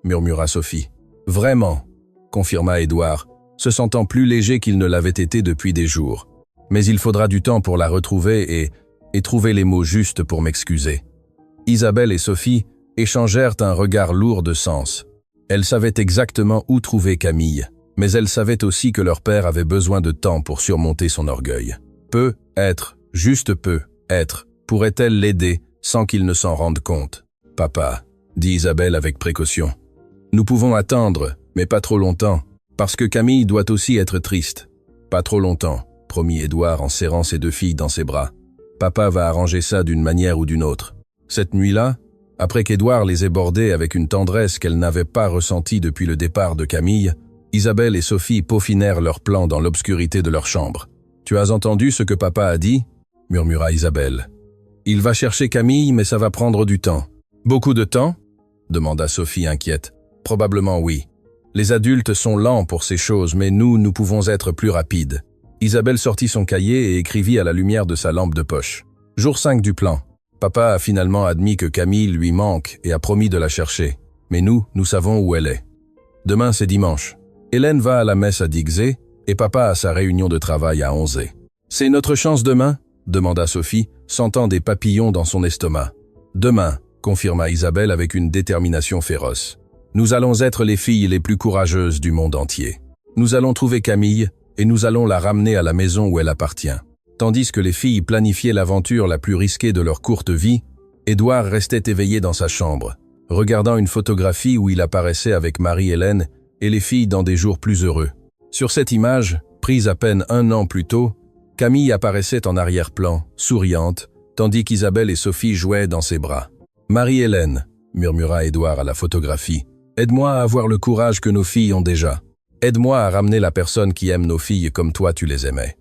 murmura Sophie. « Vraiment », confirma Édouard, se sentant plus léger qu'il ne l'avait été depuis des jours. « Mais il faudra du temps pour la retrouver et trouver les mots justes pour m'excuser. » Isabelle et Sophie échangèrent un regard lourd de sens. Elles savaient exactement où trouver Camille, mais elles savaient aussi que leur père avait besoin de temps pour surmonter son orgueil. Peut être, juste peut être, pourrait-elle l'aider sans qu'il ne s'en rende compte? « Papa, » dit Isabelle avec précaution. « Nous pouvons attendre, mais pas trop longtemps, parce que Camille doit aussi être triste. »« Pas trop longtemps, » promit Édouard en serrant ses deux filles dans ses bras. « Papa va arranger ça d'une manière ou d'une autre. » Cette nuit-là, après qu'Édouard les ait bordées avec une tendresse qu'elle n'avait pas ressentie depuis le départ de Camille, Isabelle et Sophie peaufinèrent leur plan dans l'obscurité de leur chambre. « Tu as entendu ce que papa a dit ?» murmura Isabelle. « Il va chercher Camille, mais ça va prendre du temps. »« Beaucoup de temps ?» demanda Sophie inquiète. « Probablement oui. Les adultes sont lents pour ces choses, mais nous pouvons être plus rapides. » Isabelle sortit son cahier et écrivit à la lumière de sa lampe de poche. « Jour 5 du plan. Papa a finalement admis que Camille lui manque et a promis de la chercher. Mais nous savons où elle est. Demain, c'est dimanche. Hélène va à la messe à Dixé et papa a sa réunion de travail à Onzé. « C'est notre chance demain ?» demanda Sophie, sentant des papillons dans son estomac. « Demain », confirma Isabelle avec une détermination féroce. « Nous allons être les filles les plus courageuses du monde entier. Nous allons trouver Camille et nous allons la ramener à la maison où elle appartient. » Tandis que les filles planifiaient l'aventure la plus risquée de leur courte vie, Édouard restait éveillé dans sa chambre, regardant une photographie où il apparaissait avec Marie-Hélène et les filles dans des jours plus heureux. Sur cette image, prise à peine 1 an plus tôt, Camille apparaissait en arrière-plan, souriante, tandis qu'Isabelle et Sophie jouaient dans ses bras. « Marie-Hélène » murmura Édouard à la photographie, « aide-moi à avoir le courage que nos filles ont déjà. Aide-moi à ramener la personne qui aime nos filles comme toi tu les aimais. »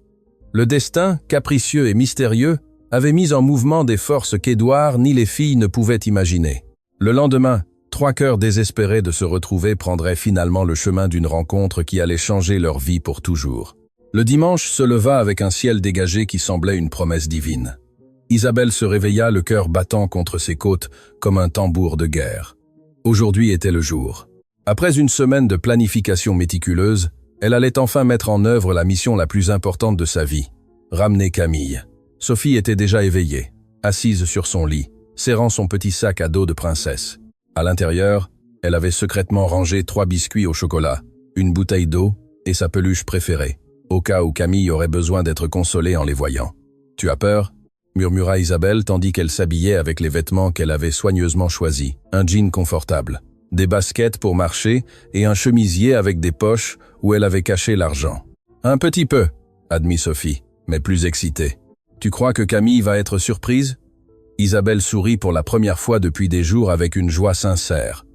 Le destin, capricieux et mystérieux, avait mis en mouvement des forces qu'Édouard ni les filles ne pouvaient imaginer. Le lendemain, 3 cœurs désespérés de se retrouver prendraient finalement le chemin d'une rencontre qui allait changer leur vie pour toujours. Le dimanche se leva avec un ciel dégagé qui semblait une promesse divine. Isabelle se réveilla, le cœur battant contre ses côtes comme un tambour de guerre. Aujourd'hui était le jour. Après une semaine de planification méticuleuse, elle allait enfin mettre en œuvre la mission la plus importante de sa vie, ramener Camille. Sophie était déjà éveillée, assise sur son lit, serrant son petit sac à dos de princesse. À l'intérieur, elle avait secrètement rangé 3 biscuits au chocolat, une bouteille d'eau et sa peluche préférée, au cas où Camille aurait besoin d'être consolée en les voyant. « Tu as peur ?» murmura Isabelle tandis qu'elle s'habillait avec les vêtements qu'elle avait soigneusement choisis, un jean confortable, des baskets pour marcher et un chemisier avec des poches où elle avait caché l'argent. « Un petit peu », admit Sophie, mais plus excitée. Tu crois que Camille va être surprise? Isabelle sourit pour la première fois depuis des jours avec une joie sincère.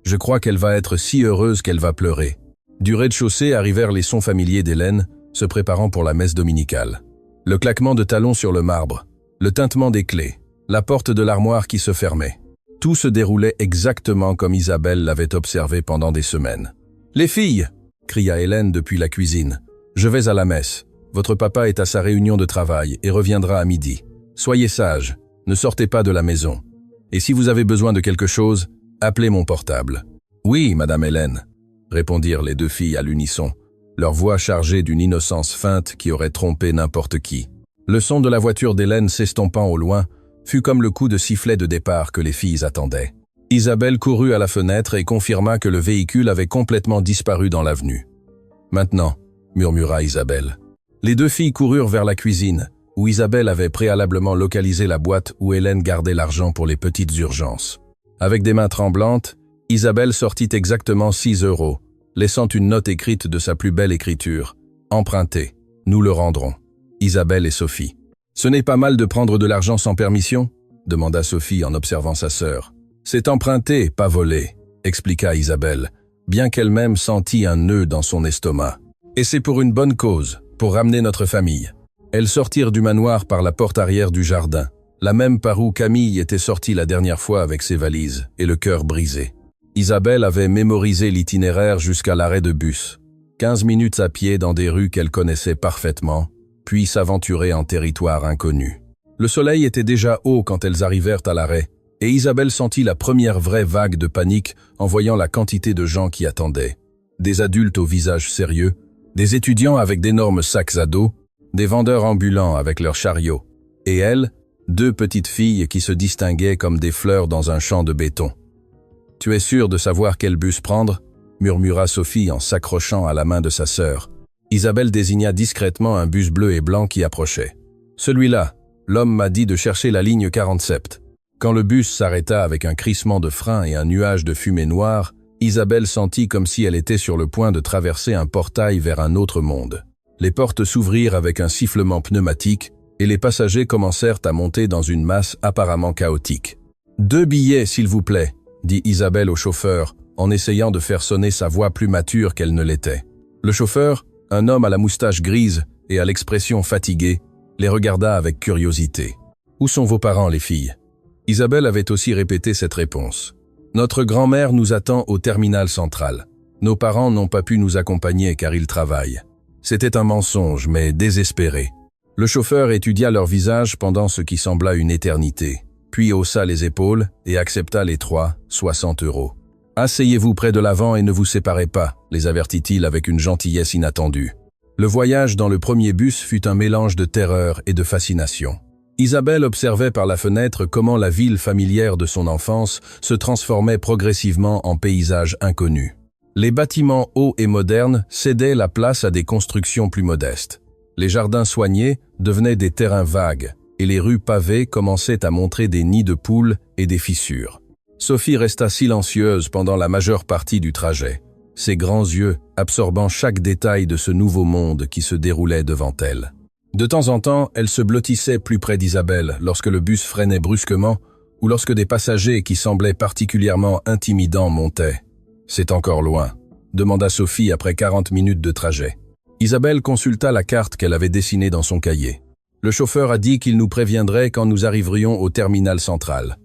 Je crois qu'elle va être si heureuse qu'elle va pleurer. Du rez-de-chaussée arrivèrent les sons familiers d'Hélène, se préparant pour la messe dominicale. Le claquement de talons sur le marbre, le tintement des clés, la porte de l'armoire qui se fermait. Tout se déroulait exactement comme Isabelle l'avait observé pendant des semaines. « Les filles !» cria Hélène depuis la cuisine. « Je vais à la messe. Votre papa est à sa réunion de travail et reviendra à midi. Soyez sages, ne sortez pas de la maison. Et si vous avez besoin de quelque chose, appelez mon portable. »« Oui, Madame Hélène », répondirent les deux filles à l'unisson, leur voix chargée d'une innocence feinte qui aurait trompé n'importe qui. Le son de la voiture d'Hélène s'estompant au loin fut comme le coup de sifflet de départ que les filles attendaient. Isabelle courut à la fenêtre et confirma que le véhicule avait complètement disparu dans l'avenue. « Maintenant », murmura Isabelle. Les deux filles coururent vers la cuisine, où Isabelle avait préalablement localisé la boîte où Hélène gardait l'argent pour les petites urgences. Avec des mains tremblantes, Isabelle sortit exactement 6 €, laissant une note écrite de sa plus belle écriture. « Empruntez, nous le rendrons. Isabelle et Sophie. »« Ce n'est pas mal de prendre de l'argent sans permission ?» demanda Sophie en observant sa sœur. « C'est emprunté, pas volé, » expliqua Isabelle, bien qu'elle-même sentit un nœud dans son estomac. « Et c'est pour une bonne cause, pour ramener notre famille. » Elles sortirent du manoir par la porte arrière du jardin, la même par où Camille était sortie la dernière fois avec ses valises et le cœur brisé. Isabelle avait mémorisé l'itinéraire jusqu'à l'arrêt de bus. 15 minutes à pied dans des rues qu'elle connaissait parfaitement, puis s'aventurer en territoire inconnu. Le soleil était déjà haut quand elles arrivèrent à l'arrêt, et Isabelle sentit la première vraie vague de panique en voyant la quantité de gens qui attendaient. Des adultes au visage sérieux, des étudiants avec d'énormes sacs à dos, des vendeurs ambulants avec leurs chariots, et elles, 2 petites filles qui se distinguaient comme des fleurs dans un champ de béton. « Tu es sûre de savoir quel bus prendre ?» murmura Sophie en s'accrochant à la main de sa sœur. Isabelle désigna discrètement un bus bleu et blanc qui approchait. « Celui-là, l'homme m'a dit de chercher la ligne 47. » Quand le bus s'arrêta avec un crissement de frein et un nuage de fumée noire, Isabelle sentit comme si elle était sur le point de traverser un portail vers un autre monde. Les portes s'ouvrirent avec un sifflement pneumatique et les passagers commencèrent à monter dans une masse apparemment chaotique. « 2 billets, s'il vous plaît », dit Isabelle au chauffeur, en essayant de faire sonner sa voix plus mature qu'elle ne l'était. Le chauffeur, un homme à la moustache grise et à l'expression fatiguée, les regarda avec curiosité. « Où sont vos parents, les filles ?» Isabelle avait aussi répété cette réponse. « Notre grand-mère nous attend au terminal central. Nos parents n'ont pas pu nous accompagner car ils travaillent. » C'était un mensonge, mais désespéré. Le chauffeur étudia leur visage pendant ce qui sembla une éternité, puis haussa les épaules et accepta les 60 €. « Asseyez-vous près de l'avant et ne vous séparez pas », les avertit-il avec une gentillesse inattendue. Le voyage dans le premier bus fut un mélange de terreur et de fascination. Isabelle observait par la fenêtre comment la ville familière de son enfance se transformait progressivement en paysage inconnu. Les bâtiments hauts et modernes cédaient la place à des constructions plus modestes. Les jardins soignés devenaient des terrains vagues, et les rues pavées commençaient à montrer des nids de poules et des fissures. Sophie resta silencieuse pendant la majeure partie du trajet, ses grands yeux absorbant chaque détail de ce nouveau monde qui se déroulait devant elle. De temps en temps, elle se blottissait plus près d'Isabelle lorsque le bus freinait brusquement ou lorsque des passagers qui semblaient particulièrement intimidants montaient. « C'est encore loin », demanda Sophie après 40 minutes de trajet. Isabelle consulta la carte qu'elle avait dessinée dans son cahier. Le chauffeur a dit qu'il nous préviendrait quand nous arriverions au terminal central.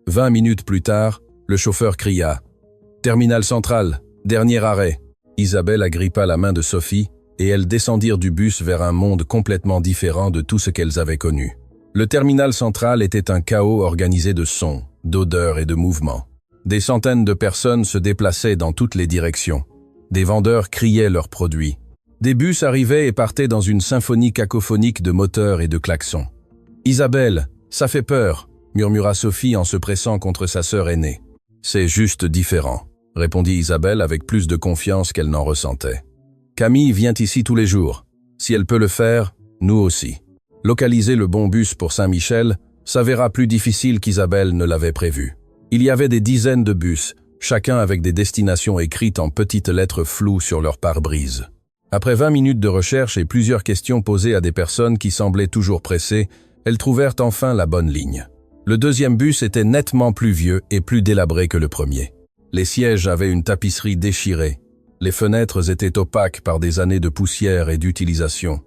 20 minutes plus tard, le chauffeur cria « Terminal central, dernier arrêt !» Isabelle agrippa la main de Sophie et elles descendirent du bus vers un monde complètement différent de tout ce qu'elles avaient connu. Le terminal central était un chaos organisé de sons, d'odeurs et de mouvements. Des centaines de personnes se déplaçaient dans toutes les directions. Des vendeurs criaient leurs produits. Des bus arrivaient et partaient dans une symphonie cacophonique de moteurs et de klaxons. « Isabelle, ça fait peur !» murmura Sophie en se pressant contre sa sœur aînée. « C'est juste différent », répondit Isabelle avec plus de confiance qu'elle n'en ressentait. « Camille vient ici tous les jours. Si elle peut le faire, nous aussi. » Localiser le bon bus pour Saint-Michel s'avéra plus difficile qu'Isabelle ne l'avait prévu. Il y avait des dizaines de bus, chacun avec des destinations écrites en petites lettres floues sur leur pare-brise. Après 20 minutes de recherche et plusieurs questions posées à des personnes qui semblaient toujours pressées, elles trouvèrent enfin la bonne ligne. Le deuxième bus était nettement plus vieux et plus délabré que le premier. Les sièges avaient une tapisserie déchirée, les fenêtres étaient opaques par des années de poussière et d'utilisation,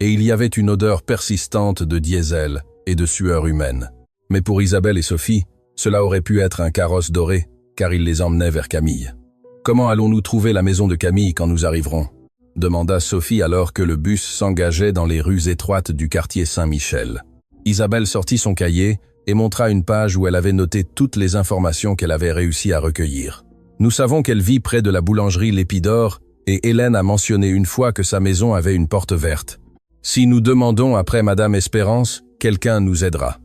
et il y avait une odeur persistante de diesel et de sueur humaine. Mais pour Isabelle et Sophie, cela aurait pu être un carrosse doré, car il les emmenait vers Camille. « Comment allons-nous trouver la maison de Camille quand nous arriverons ?» demanda Sophie alors que le bus s'engageait dans les rues étroites du quartier Saint-Michel. Isabelle sortit son cahier et montra une page où elle avait noté toutes les informations qu'elle avait réussi à recueillir. Nous savons qu'elle vit près de la boulangerie L'Épidore et Hélène a mentionné une fois que sa maison avait une porte verte. Si nous demandons après Madame Espérance, quelqu'un nous aidera.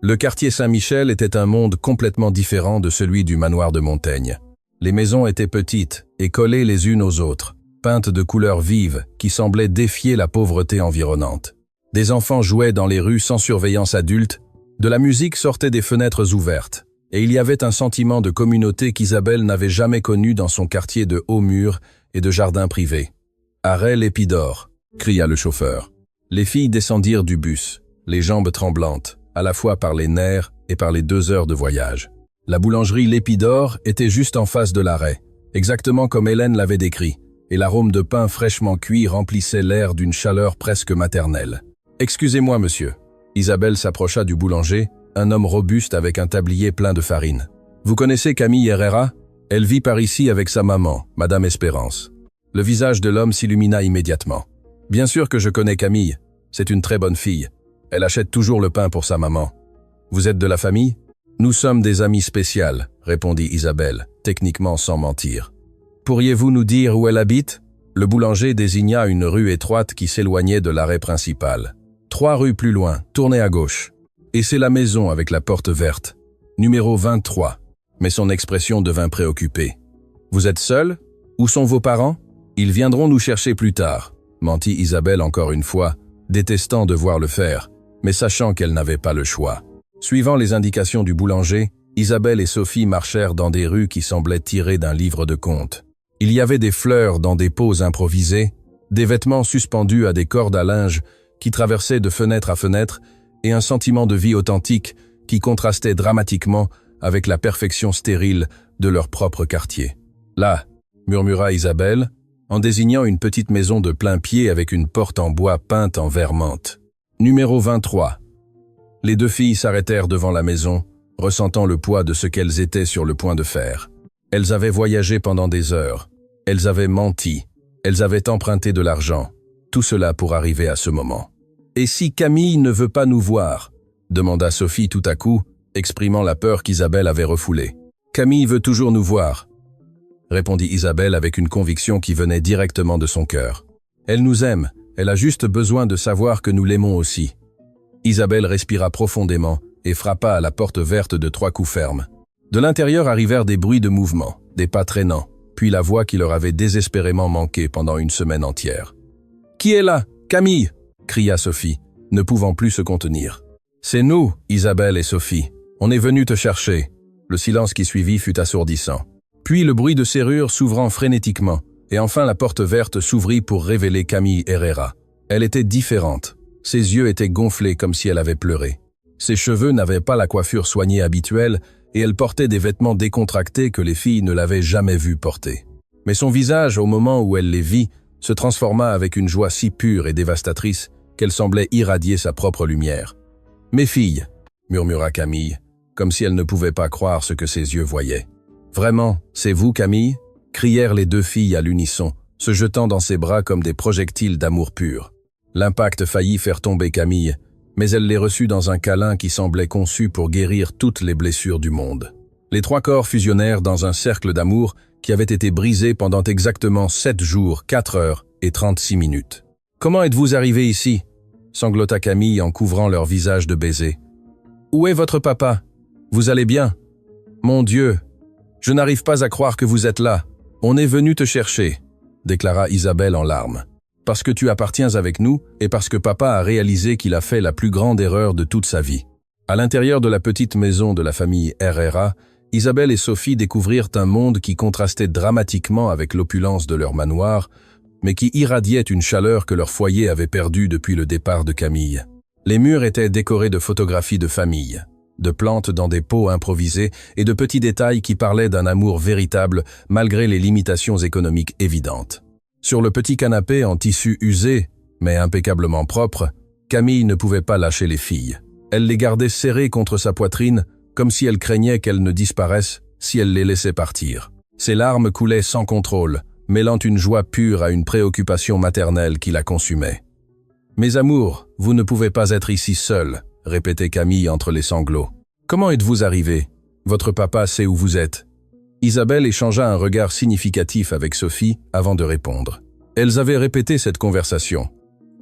Le quartier Saint-Michel était un monde complètement différent de celui du manoir de Montaigne. Les maisons étaient petites et collées les unes aux autres, peintes de couleurs vives qui semblaient défier la pauvreté environnante. Des enfants jouaient dans les rues sans surveillance adulte, de la musique sortait des fenêtres ouvertes, et il y avait un sentiment de communauté qu'Isabelle n'avait jamais connu dans son quartier de hauts murs et de jardins privés. « Arrêt L'Épidore !» cria le chauffeur. Les filles descendirent du bus, les jambes tremblantes, à la fois par les nerfs et par les 2 heures de voyage. La boulangerie L'Épidore était juste en face de l'arrêt, exactement comme Hélène l'avait décrit, et l'arôme de pain fraîchement cuit remplissait l'air d'une chaleur presque maternelle. « Excusez-moi, monsieur. » Isabelle s'approcha du boulanger, un homme robuste avec un tablier plein de farine. « Vous connaissez Camille Herrera? Elle vit par ici avec sa maman, Madame Espérance. » Le visage de l'homme s'illumina immédiatement. « Bien sûr que je connais Camille. C'est une très bonne fille. Elle achète toujours le pain pour sa maman. Vous êtes de la famille? »« Nous sommes des amis spéciales, » répondit Isabelle, techniquement sans mentir. « Pourriez-vous nous dire où elle habite ?» Le boulanger désigna une rue étroite qui s'éloignait de l'arrêt principal. 3 rues plus loin, tournez à gauche. Et c'est la maison avec la porte verte. Numéro 23. Mais son expression devint préoccupée. « Vous êtes seul? Où sont vos parents? Ils viendront nous chercher plus tard, » mentit Isabelle encore une fois, détestant devoir le faire, mais sachant qu'elle n'avait pas le choix. Suivant les indications du boulanger, Isabelle et Sophie marchèrent dans des rues qui semblaient tirées d'un livre de contes. Il y avait des fleurs dans des pots improvisés, des vêtements suspendus à des cordes à linge qui traversaient de fenêtre à fenêtre et un sentiment de vie authentique qui contrastait dramatiquement avec la perfection stérile de leur propre quartier. « Là !» murmura Isabelle, en désignant une petite maison de plein pied avec une porte en bois peinte en vert menthe. Numéro 23. Les 2 filles s'arrêtèrent devant la maison, ressentant le poids de ce qu'elles étaient sur le point de faire. Elles avaient voyagé pendant des heures, elles avaient menti, elles avaient emprunté de l'argent, tout cela pour arriver à ce moment. « Et si Camille ne veut pas nous voir ?» demanda Sophie tout à coup, exprimant la peur qu'Isabelle avait refoulée. « Camille veut toujours nous voir, » répondit Isabelle avec une conviction qui venait directement de son cœur. « Elle nous aime, elle a juste besoin de savoir que nous l'aimons aussi. » Isabelle respira profondément et frappa à la porte verte de 3 coups fermes. De l'intérieur arrivèrent des bruits de mouvement, des pas traînants, puis la voix qui leur avait désespérément manqué pendant une semaine entière. « Qui est là? Camille !» cria Sophie, ne pouvant plus se contenir. « C'est nous, Isabelle et Sophie. On est venus te chercher. » Le silence qui suivit fut assourdissant. Puis le bruit de serrure s'ouvrant frénétiquement, et enfin la porte verte s'ouvrit pour révéler Camille Herrera. Elle était différente. Ses yeux étaient gonflés comme si elle avait pleuré. Ses cheveux n'avaient pas la coiffure soignée habituelle, et elle portait des vêtements décontractés que les filles ne l'avaient jamais vue porter. Mais son visage, au moment où elle les vit, se transforma avec une joie si pure et dévastatrice qu'elle semblait irradier sa propre lumière. « Mes filles !» murmura Camille, comme si elle ne pouvait pas croire ce que ses yeux voyaient. « Vraiment, c'est vous, Camille ?» crièrent les 2 filles à l'unisson, se jetant dans ses bras comme des projectiles d'amour pur. L'impact faillit faire tomber Camille, mais elle les reçut dans un câlin qui semblait conçu pour guérir toutes les blessures du monde. Les 3 corps fusionnèrent dans un cercle d'amour qui avait été brisé pendant exactement 7 jours, 4 heures et 36 minutes. « Comment êtes-vous arrivés ici ?» sanglota Camille en couvrant leur visage de baisers. « Où est votre papa? Vous allez bien? Mon Dieu, je n'arrive pas à croire que vous êtes là. On est venu te chercher, » déclara Isabelle en larmes. « Parce que tu appartiens avec nous et parce que papa a réalisé qu'il a fait la plus grande erreur de toute sa vie. » À l'intérieur de la petite maison de la famille Herrera, Isabelle et Sophie découvrirent un monde qui contrastait dramatiquement avec l'opulence de leur manoir, mais qui irradiait une chaleur que leur foyer avait perdue depuis le départ de Camille. Les murs étaient décorés de photographies de famille, de plantes dans des pots improvisés et de petits détails qui parlaient d'un amour véritable malgré les limitations économiques évidentes. Sur le petit canapé en tissu usé, mais impeccablement propre, Camille ne pouvait pas lâcher les filles. Elle les gardait serrées contre sa poitrine, comme si elle craignait qu'elles ne disparaissent si elle les laissait partir. Ses larmes coulaient sans contrôle, mêlant une joie pure à une préoccupation maternelle qui la consumait. « Mes amours, vous ne pouvez pas être ici seuls », répétait Camille entre les sanglots. « Comment êtes-vous arrivés? Votre papa sait où vous êtes. » Isabelle échangea un regard significatif avec Sophie avant de répondre. Elles avaient répété cette conversation,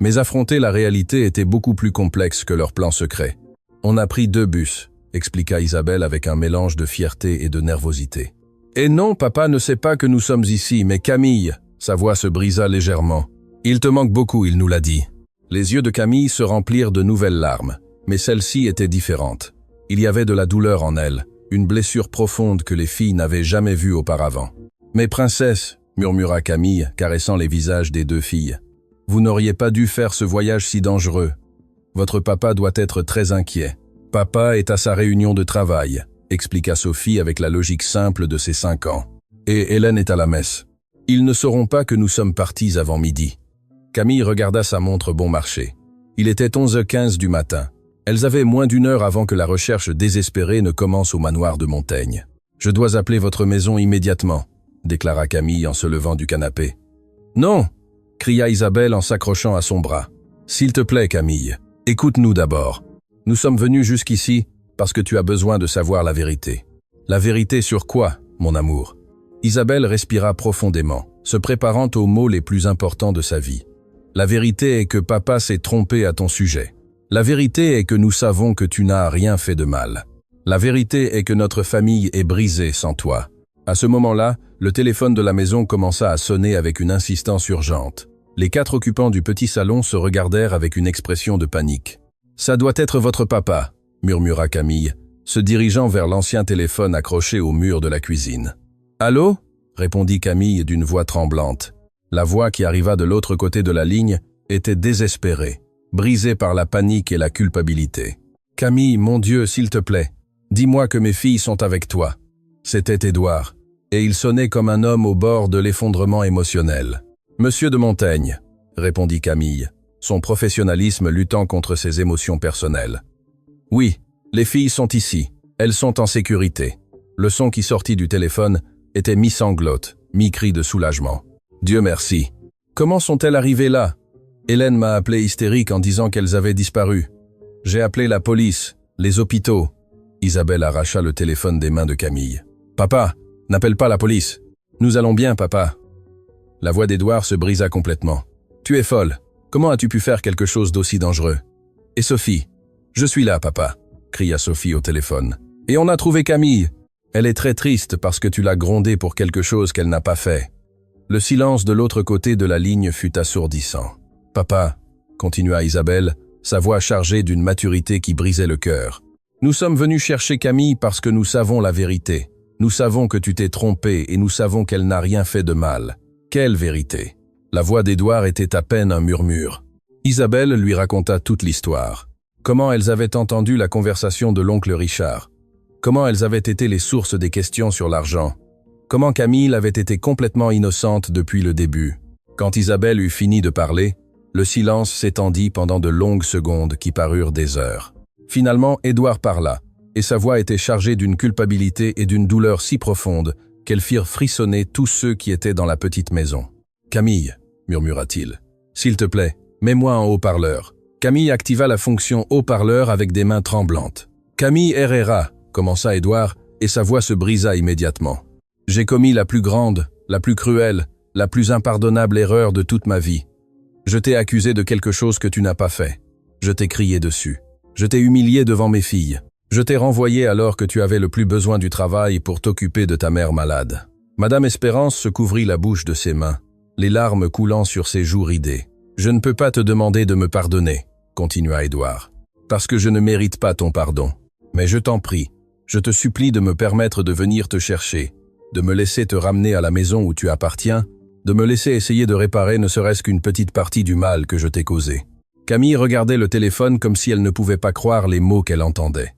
mais affronter la réalité était beaucoup plus complexe que leur plan secret. « On a pris 2 bus », expliqua Isabelle avec un mélange de fierté et de nervosité. « Et non, papa ne sait pas que nous sommes ici, mais Camille », sa voix se brisa légèrement. « Il te manque beaucoup, il nous l'a dit. » Les yeux de Camille se remplirent de nouvelles larmes, mais celle-ci était différente. Il y avait de la douleur en elle, une blessure profonde que les filles n'avaient jamais vue auparavant. « Mais princesse », murmura Camille, caressant les visages des 2 filles, « vous n'auriez pas dû faire ce voyage si dangereux. Votre papa doit être très inquiet. »« Papa est à sa réunion de travail », expliqua Sophie avec la logique simple de ses 5 ans. « Et Hélène est à la messe. Ils ne sauront pas que nous sommes partis avant midi. » Camille regarda sa montre bon marché. Il était 11h15 du matin. Elles avaient moins d'1 heure avant que la recherche désespérée ne commence au manoir de Montaigne. « Je dois appeler votre maison immédiatement », déclara Camille en se levant du canapé. « Non !» cria Isabelle en s'accrochant à son bras. « S'il te plaît, Camille, écoute-nous d'abord. Nous sommes venus jusqu'ici parce que tu as besoin de savoir la vérité. » « La vérité sur quoi, mon amour ?» Isabelle respira profondément, se préparant aux mots les plus importants de sa vie. « La vérité est que papa s'est trompé à ton sujet. La vérité est que nous savons que tu n'as rien fait de mal. La vérité est que notre famille est brisée sans toi. » À ce moment-là, le téléphone de la maison commença à sonner avec une insistance urgente. Les 4 occupants du petit salon se regardèrent avec une expression de panique. « Ça doit être votre papa », murmura Camille, se dirigeant vers l'ancien téléphone accroché au mur de la cuisine. « Allô ?» répondit Camille d'une voix tremblante. La voix qui arriva de l'autre côté de la ligne était désespérée, brisée par la panique et la culpabilité. « Camille, mon Dieu, s'il te plaît, dis-moi que mes filles sont avec toi. » C'était Édouard, et il sonnait comme un homme au bord de l'effondrement émotionnel. « Monsieur de Montaigne », répondit Camille, son professionnalisme luttant contre ses émotions personnelles. « Oui, les filles sont ici, elles sont en sécurité. » Le son qui sortit du téléphone était mi-sanglote, mi-cri de soulagement. « Dieu merci. » « Comment sont-elles arrivées là ? Hélène m'a appelé hystérique en disant qu'elles avaient disparu. J'ai appelé la police, les hôpitaux. » Isabelle arracha le téléphone des mains de Camille. « Papa, n'appelle pas la police. Nous allons bien, papa. » La voix d'Édouard se brisa complètement. « Tu es folle. Comment as-tu pu faire quelque chose d'aussi dangereux ? » « Et Sophie ? Je suis là, papa, » cria Sophie au téléphone. « Et on a trouvé Camille. Elle est très triste parce que tu l'as grondée pour quelque chose qu'elle n'a pas fait. » Le silence de l'autre côté de la ligne fut assourdissant. « Papa, » continua Isabelle, sa voix chargée d'une maturité qui brisait le cœur. « Nous sommes venus chercher Camille parce que nous savons la vérité. Nous savons que tu t'es trompé et nous savons qu'elle n'a rien fait de mal. Quelle vérité ?» La voix d'Édouard était à peine un murmure. Isabelle lui raconta toute l'histoire. Comment elles avaient entendu la conversation de l'oncle Richard. Comment elles avaient été les sources des questions sur l'argent. Comment Camille avait été complètement innocente depuis le début. Quand Isabelle eut fini de parler, le silence s'étendit pendant de longues secondes qui parurent des heures. Finalement, Édouard parla, et sa voix était chargée d'une culpabilité et d'une douleur si profonde qu'elles firent frissonner tous ceux qui étaient dans la petite maison. « Camille » murmura-t-il, « s'il te plaît, mets-moi en haut-parleur. » Camille activa la fonction haut-parleur avec des mains tremblantes. « Camille Herrera » commença Édouard, et sa voix se brisa immédiatement. « J'ai commis la plus grande, la plus cruelle, la plus impardonnable erreur de toute ma vie. Je t'ai accusé de quelque chose que tu n'as pas fait. Je t'ai crié dessus. Je t'ai humilié devant mes filles. Je t'ai renvoyé alors que tu avais le plus besoin du travail pour t'occuper de ta mère malade. » Madame Espérance se couvrit la bouche de ses mains, les larmes coulant sur ses joues ridées. « Je ne peux pas te demander de me pardonner, » continua Édouard, « parce que je ne mérite pas ton pardon. Mais je t'en prie, je te supplie de me permettre de venir te chercher, de me laisser te ramener à la maison où tu appartiens de me laisser essayer de réparer ne serait-ce qu'une petite partie du mal que je t'ai causé. Camille regardait le téléphone comme si elle ne pouvait pas croire les mots qu'elle entendait.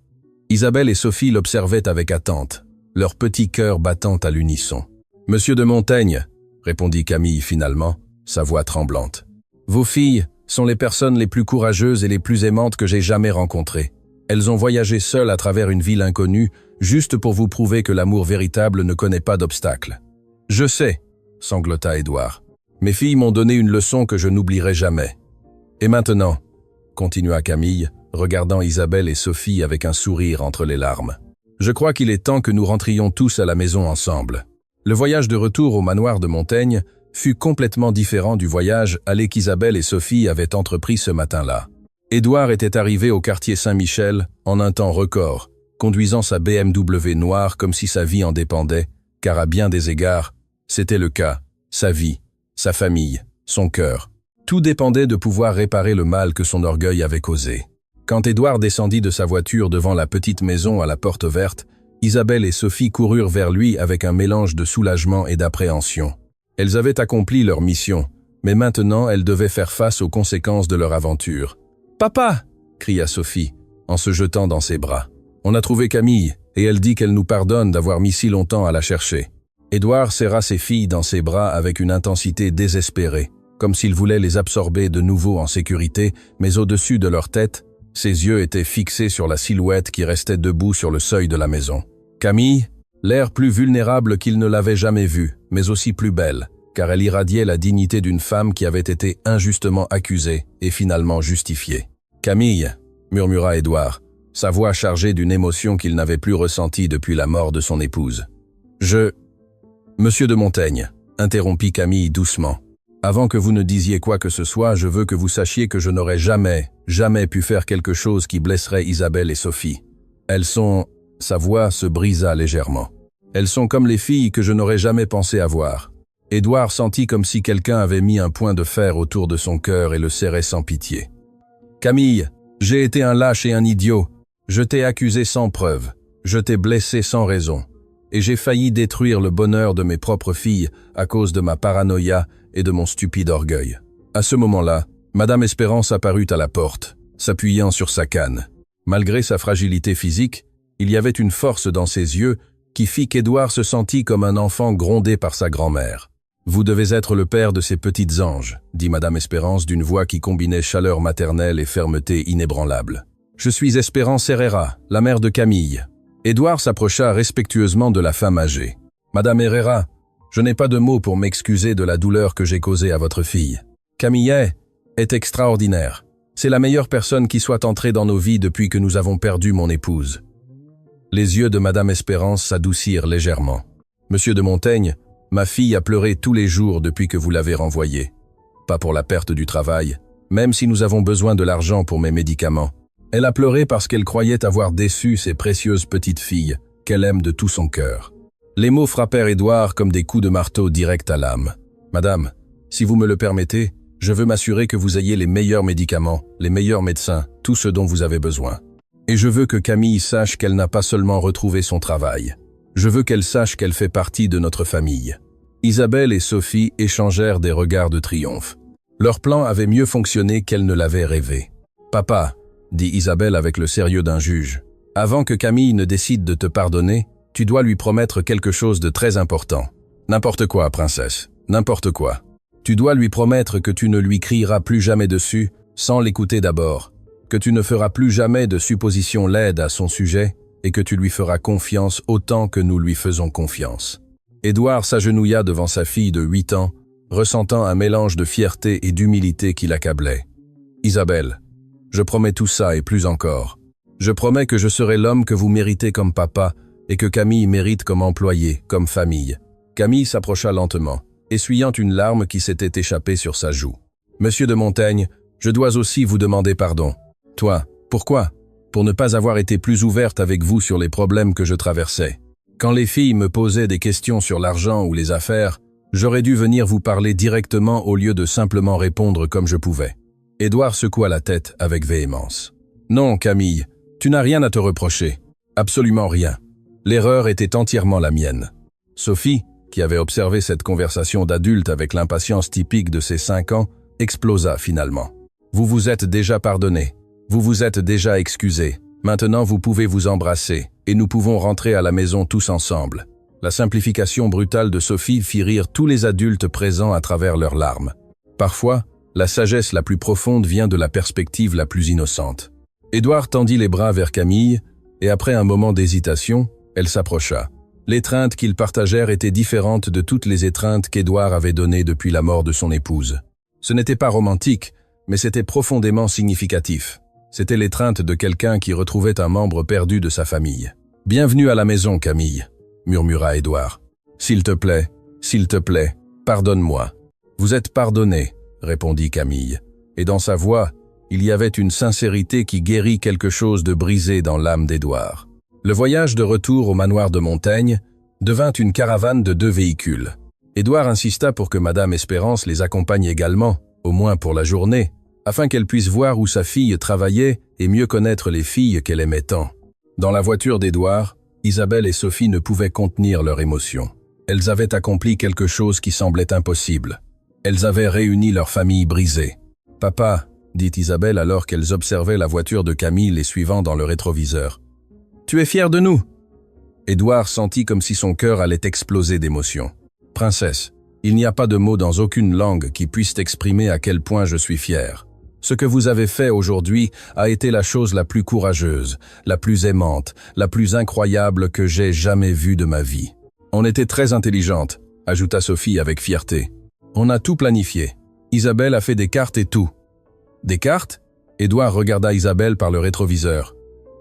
Isabelle et Sophie l'observaient avec attente, leur petit cœur battant à l'unisson. « Monsieur de Montaigne, » répondit Camille finalement, sa voix tremblante. « Vos filles sont les personnes les plus courageuses et les plus aimantes que j'ai jamais rencontrées. Elles ont voyagé seules à travers une ville inconnue, juste pour vous prouver que l'amour véritable ne connaît pas d'obstacles. »« Je sais, » sanglota Édouard. « Mes filles m'ont donné une leçon que je n'oublierai jamais. »« Et maintenant ?» continua Camille, regardant Isabelle et Sophie avec un sourire entre les larmes. « Je crois qu'il est temps que nous rentrions tous à la maison ensemble. » Le voyage de retour au manoir de Montaigne fut complètement différent du voyage qu'Isabelle et Sophie avaient entrepris ce matin-là. Édouard était arrivé au quartier Saint-Michel en un temps record, conduisant sa BMW noire comme si sa vie en dépendait, car à bien des égards, c'était le cas, sa vie, sa famille, son cœur. Tout dépendait de pouvoir réparer le mal que son orgueil avait causé. Quand Édouard descendit de sa voiture devant la petite maison à la porte verte, Isabelle et Sophie coururent vers lui avec un mélange de soulagement et d'appréhension. Elles avaient accompli leur mission, mais maintenant elles devaient faire face aux conséquences de leur aventure. « Papa !» cria Sophie, en se jetant dans ses bras. « On a trouvé Camille, et elle dit qu'elle nous pardonne d'avoir mis si longtemps à la chercher. » Édouard serra ses filles dans ses bras avec une intensité désespérée, comme s'il voulait les absorber de nouveau en sécurité, mais au-dessus de leur tête, ses yeux étaient fixés sur la silhouette qui restait debout sur le seuil de la maison. Camille, l'air plus vulnérable qu'il ne l'avait jamais vue, mais aussi plus belle, car elle irradiait la dignité d'une femme qui avait été injustement accusée et finalement justifiée. « Camille !» murmura Édouard, sa voix chargée d'une émotion qu'il n'avait plus ressentie depuis la mort de son épouse. « Monsieur de Montaigne !» interrompit Camille doucement. « Avant que vous ne disiez quoi que ce soit, je veux que vous sachiez que je n'aurais jamais pu faire quelque chose qui blesserait Isabelle et Sophie. Elles sont... » Sa voix se brisa légèrement. « Elles sont comme les filles que je n'aurais jamais pensé avoir. » Édouard sentit comme si quelqu'un avait mis un point de fer autour de son cœur et le serrait sans pitié. « Camille, j'ai été un lâche et un idiot. Je t'ai accusé sans preuve. Je t'ai blessé sans raison. Et j'ai failli détruire le bonheur de mes propres filles à cause de ma paranoïa et de mon stupide orgueil. » À ce moment-là, Madame Espérance apparut à la porte, s'appuyant sur sa canne. Malgré sa fragilité physique, il y avait une force dans ses yeux qui fit qu'Édouard se sentit comme un enfant grondé par sa grand-mère. « Vous devez être le père de ces petites anges, » dit Madame Espérance d'une voix qui combinait chaleur maternelle et fermeté inébranlable. « Je suis Espérance Herrera, la mère de Camille. » Édouard s'approcha respectueusement de la femme âgée. « Madame Herrera, je n'ai pas de mots pour m'excuser de la douleur que j'ai causée à votre fille. Camille est extraordinaire. C'est la meilleure personne qui soit entrée dans nos vies depuis que nous avons perdu mon épouse. » Les yeux de Madame Espérance s'adoucirent légèrement. « Monsieur de Montaigne, ma fille a pleuré tous les jours depuis que vous l'avez renvoyée. Pas pour la perte du travail, même si nous avons besoin de l'argent pour mes médicaments. Elle a pleuré parce qu'elle croyait avoir déçu ses précieuses petites filles, qu'elle aime de tout son cœur. » Les mots frappèrent Édouard comme des coups de marteau direct à l'âme. « Madame, si vous me le permettez, je veux m'assurer que vous ayez les meilleurs médicaments, les meilleurs médecins, tout ce dont vous avez besoin. Et je veux que Camille sache qu'elle n'a pas seulement retrouvé son travail. Je veux qu'elle sache qu'elle fait partie de notre famille. » Isabelle et Sophie échangèrent des regards de triomphe. Leur plan avait mieux fonctionné qu'elles ne l'avaient rêvé. « Papa, » dit Isabelle avec le sérieux d'un juge, « avant que Camille ne décide de te pardonner, tu dois lui promettre quelque chose de très important. N'importe quoi, princesse, n'importe quoi. Tu dois lui promettre que tu ne lui crieras plus jamais dessus, sans l'écouter d'abord, que tu ne feras plus jamais de suppositions laides à son sujet et que tu lui feras confiance autant que nous lui faisons confiance. » Édouard s'agenouilla devant sa fille de 8 ans, ressentant un mélange de fierté et d'humilité qui l'accablait. « Isabelle, je promets tout ça et plus encore. Je promets que je serai l'homme que vous méritez comme papa et que Camille mérite comme employé, comme famille. » Camille s'approcha lentement, essuyant une larme qui s'était échappée sur sa joue. « Monsieur de Montaigne, je dois aussi vous demander pardon. Toi, pourquoi ? Pour ne pas avoir été plus ouverte avec vous sur les problèmes que je traversais. Quand les filles me posaient des questions sur l'argent ou les affaires, j'aurais dû venir vous parler directement au lieu de simplement répondre comme je pouvais. » Édouard secoua la tête avec véhémence. « Non, Camille, tu n'as rien à te reprocher. Absolument rien. L'erreur était entièrement la mienne. » Sophie, qui avait observé cette conversation d'adulte avec l'impatience typique de ses 5 ans, explosa finalement. « Vous vous êtes déjà pardonné. Vous vous êtes déjà excusé. Maintenant vous pouvez vous embrasser, et nous pouvons rentrer à la maison tous ensemble. » La simplification brutale de Sophie fit rire tous les adultes présents à travers leurs larmes. Parfois, la sagesse la plus profonde vient de la perspective la plus innocente. Édouard tendit les bras vers Camille, et après un moment d'hésitation, elle s'approcha. L'étreinte qu'ils partagèrent était différente de toutes les étreintes qu'Édouard avait données depuis la mort de son épouse. Ce n'était pas romantique, mais c'était profondément significatif. C'était l'étreinte de quelqu'un qui retrouvait un membre perdu de sa famille. « Bienvenue à la maison, Camille », murmura Édouard. « S'il te plaît, pardonne-moi. »« Vous êtes pardonné », répondit Camille, et dans sa voix, il y avait une sincérité qui guérit quelque chose de brisé dans l'âme d'Édouard. Le voyage de retour au manoir de Montaigne devint une caravane de 2 véhicules. Édouard insista pour que Madame Espérance les accompagne également, au moins pour la journée, afin qu'elle puisse voir où sa fille travaillait et mieux connaître les filles qu'elle aimait tant. Dans la voiture d'Édouard, Isabelle et Sophie ne pouvaient contenir leur émotion. Elles avaient accompli quelque chose qui semblait impossible. Elles avaient réuni leur famille brisée. « Papa », dit Isabelle alors qu'elles observaient la voiture de Camille les suivant dans le rétroviseur. « Tu es fier de nous ?» Édouard sentit comme si son cœur allait exploser d'émotion. « Princesse, il n'y a pas de mots dans aucune langue qui puissent exprimer à quel point je suis fier. Ce que vous avez fait aujourd'hui a été la chose la plus courageuse, la plus aimante, la plus incroyable que j'ai jamais vue de ma vie. On était très intelligente, ajouta Sophie avec fierté. On a tout planifié. Isabelle a fait des cartes et tout. Des cartes ? Édouard regarda Isabelle par le rétroviseur.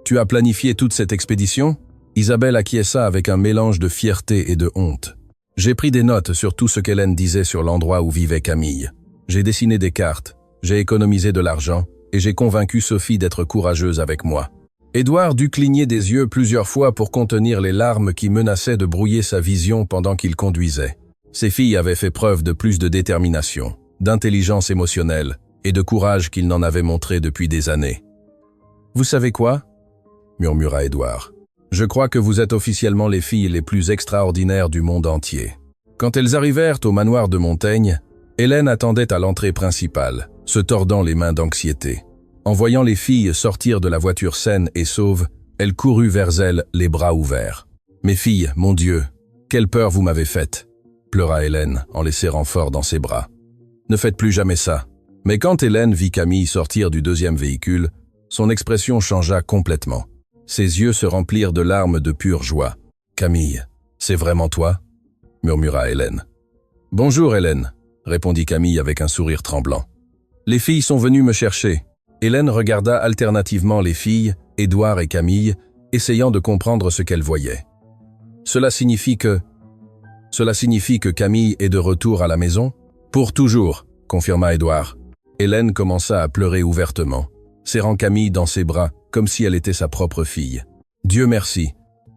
Tu as planifié toute cette expédition ? Isabelle acquiesça avec un mélange de fierté et de honte. J'ai pris des notes sur tout ce qu'Hélène disait sur l'endroit où vivait Camille. J'ai dessiné des cartes. J'ai économisé de l'argent et j'ai convaincu Sophie d'être courageuse avec moi. Édouard dut cligner des yeux plusieurs fois pour contenir les larmes qui menaçaient de brouiller sa vision pendant qu'il conduisait. Ses filles avaient fait preuve de plus de détermination, d'intelligence émotionnelle et de courage qu'il n'en avait montré depuis des années. « Vous savez quoi ?» murmura Édouard. « Je crois que vous êtes officiellement les filles les plus extraordinaires du monde entier. » Quand elles arrivèrent au manoir de Montaigne, Hélène attendait à l'entrée principale, se tordant les mains d'anxiété. En voyant les filles sortir de la voiture saine et sauve, elle courut vers elles, les bras ouverts. « Mes filles, mon Dieu, quelle peur vous m'avez faite !» pleura Hélène en les serrant fort dans ses bras. « Ne faites plus jamais ça. » Mais quand Hélène vit Camille sortir du 2e véhicule, son expression changea complètement. Ses yeux se remplirent de larmes de pure joie. « Camille, c'est vraiment toi ?» murmura Hélène. « Bonjour Hélène », répondit Camille avec un sourire tremblant. « Les filles sont venues me chercher. » Hélène regarda alternativement les filles, Édouard et Camille, essayant de comprendre ce qu'elle voyait. « Cela signifie que Camille est de retour à la maison ?»« Pour toujours », confirma Édouard. Hélène commença à pleurer ouvertement, serrant Camille dans ses bras, comme si elle était sa propre fille. « Dieu merci,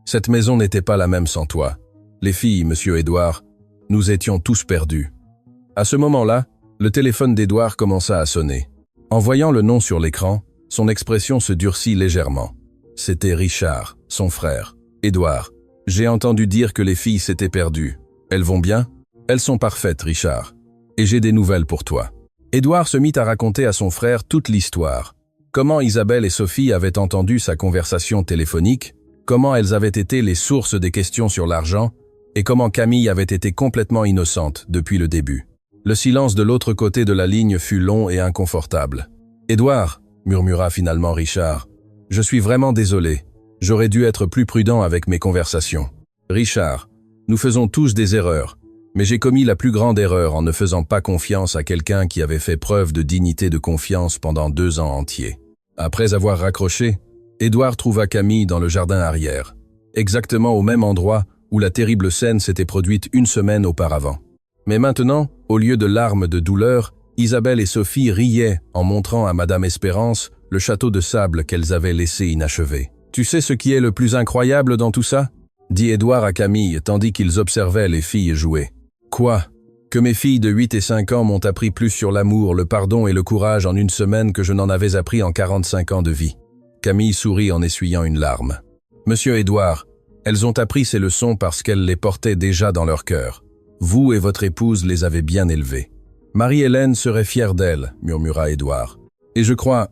cette maison n'était pas la même sans toi. Les filles, monsieur Édouard, nous étions tous perdus. » À ce moment-là, le téléphone d'Édouard commença à sonner. En voyant le nom sur l'écran, son expression se durcit légèrement. C'était Richard, son frère. « Édouard, j'ai entendu dire que les filles s'étaient perdues. Elles vont bien ? » « Elles sont parfaites, Richard. Et j'ai des nouvelles pour toi. » Édouard se mit à raconter à son frère toute l'histoire. Comment Isabelle et Sophie avaient entendu sa conversation téléphonique, comment elles avaient été les sources des questions sur l'argent, et comment Camille avait été complètement innocente depuis le début. Le silence de l'autre côté de la ligne fut long et inconfortable. « Édouard, » murmura finalement Richard, « je suis vraiment désolé. J'aurais dû être plus prudent avec mes conversations. Richard, nous faisons tous des erreurs, mais j'ai commis la plus grande erreur en ne faisant pas confiance à quelqu'un qui avait fait preuve de dignité de confiance pendant 2 ans entiers. » Après avoir raccroché, Édouard trouva Camille dans le jardin arrière, exactement au même endroit où la terrible scène s'était produite 1 semaine auparavant. Mais maintenant, au lieu de larmes de douleur, Isabelle et Sophie riaient en montrant à Madame Espérance le château de sable qu'elles avaient laissé inachevé. « Tu sais ce qui est le plus incroyable dans tout ça ?» dit Édouard à Camille tandis qu'ils observaient les filles jouer. « Quoi ? Que mes filles de 8 et 5 ans m'ont appris plus sur l'amour, le pardon et le courage en 1 semaine que je n'en avais appris en 45 ans de vie. » Camille sourit en essuyant une larme. « Monsieur Édouard, elles ont appris ces leçons parce qu'elles les portaient déjà dans leur cœur. Vous et votre épouse les avez bien élevés. Marie-Hélène serait fière d'elle, murmura Édouard. Et je crois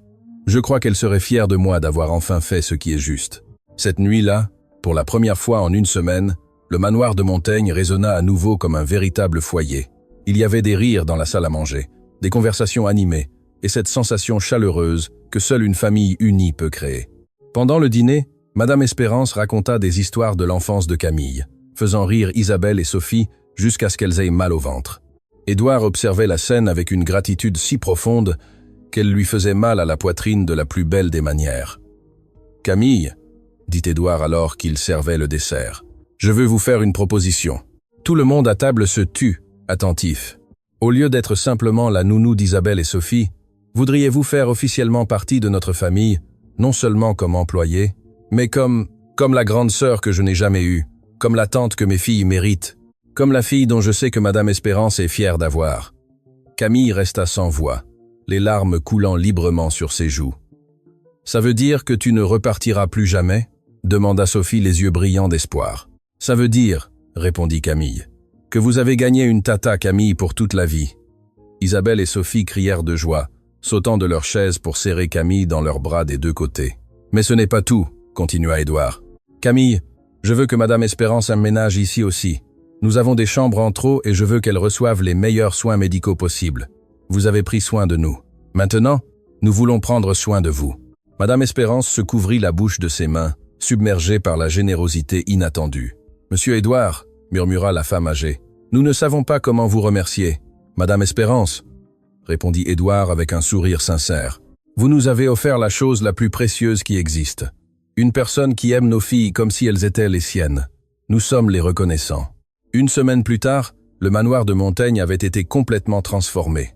qu'elle serait fière de moi d'avoir enfin fait ce qui est juste. Cette nuit-là, pour la première fois en une semaine, le manoir de Montaigne résonna à nouveau comme un véritable foyer. Il y avait des rires dans la salle à manger, des conversations animées, et cette sensation chaleureuse que seule une famille unie peut créer. Pendant le dîner, Madame Espérance raconta des histoires de l'enfance de Camille, faisant rire Isabelle et Sophie jusqu'à ce qu'elles aient mal au ventre. Édouard observait la scène avec une gratitude si profonde qu'elle lui faisait mal à la poitrine de la plus belle des manières. « Camille, dit Édouard alors qu'il servait le dessert, je veux vous faire une proposition. » Tout le monde à table se tut, attentif. Au lieu d'être simplement la nounou d'Isabelle et Sophie, voudriez-vous faire officiellement partie de notre famille, non seulement comme employée, mais comme la grande sœur que je n'ai jamais eue, comme la tante que mes filles méritent, comme la fille dont je sais que Madame Espérance est fière d'avoir. Camille resta sans voix, les larmes coulant librement sur ses joues. « Ça veut dire que tu ne repartiras plus jamais ?» demanda Sophie les yeux brillants d'espoir. « Ça veut dire, » répondit Camille, « que vous avez gagné une tata Camille pour toute la vie. » Isabelle et Sophie crièrent de joie, sautant de leur chaise pour serrer Camille dans leurs bras des deux côtés. « Mais ce n'est pas tout, » continua Édouard. « Camille, je veux que Madame Espérance emménage ici aussi. Nous avons des chambres en trop et je veux qu'elle reçoive les meilleurs soins médicaux possibles. Vous avez pris soin de nous. Maintenant, nous voulons prendre soin de vous. » Madame Espérance se couvrit la bouche de ses mains, submergée par la générosité inattendue. « Monsieur Édouard, » murmura la femme âgée, « nous ne savons pas comment vous remercier. »« Madame Espérance, » répondit Édouard avec un sourire sincère, « vous nous avez offert la chose la plus précieuse qui existe. Une personne qui aime nos filles comme si elles étaient les siennes. Nous sommes les reconnaissants. » Une semaine plus tard, le manoir de Montaigne avait été complètement transformé.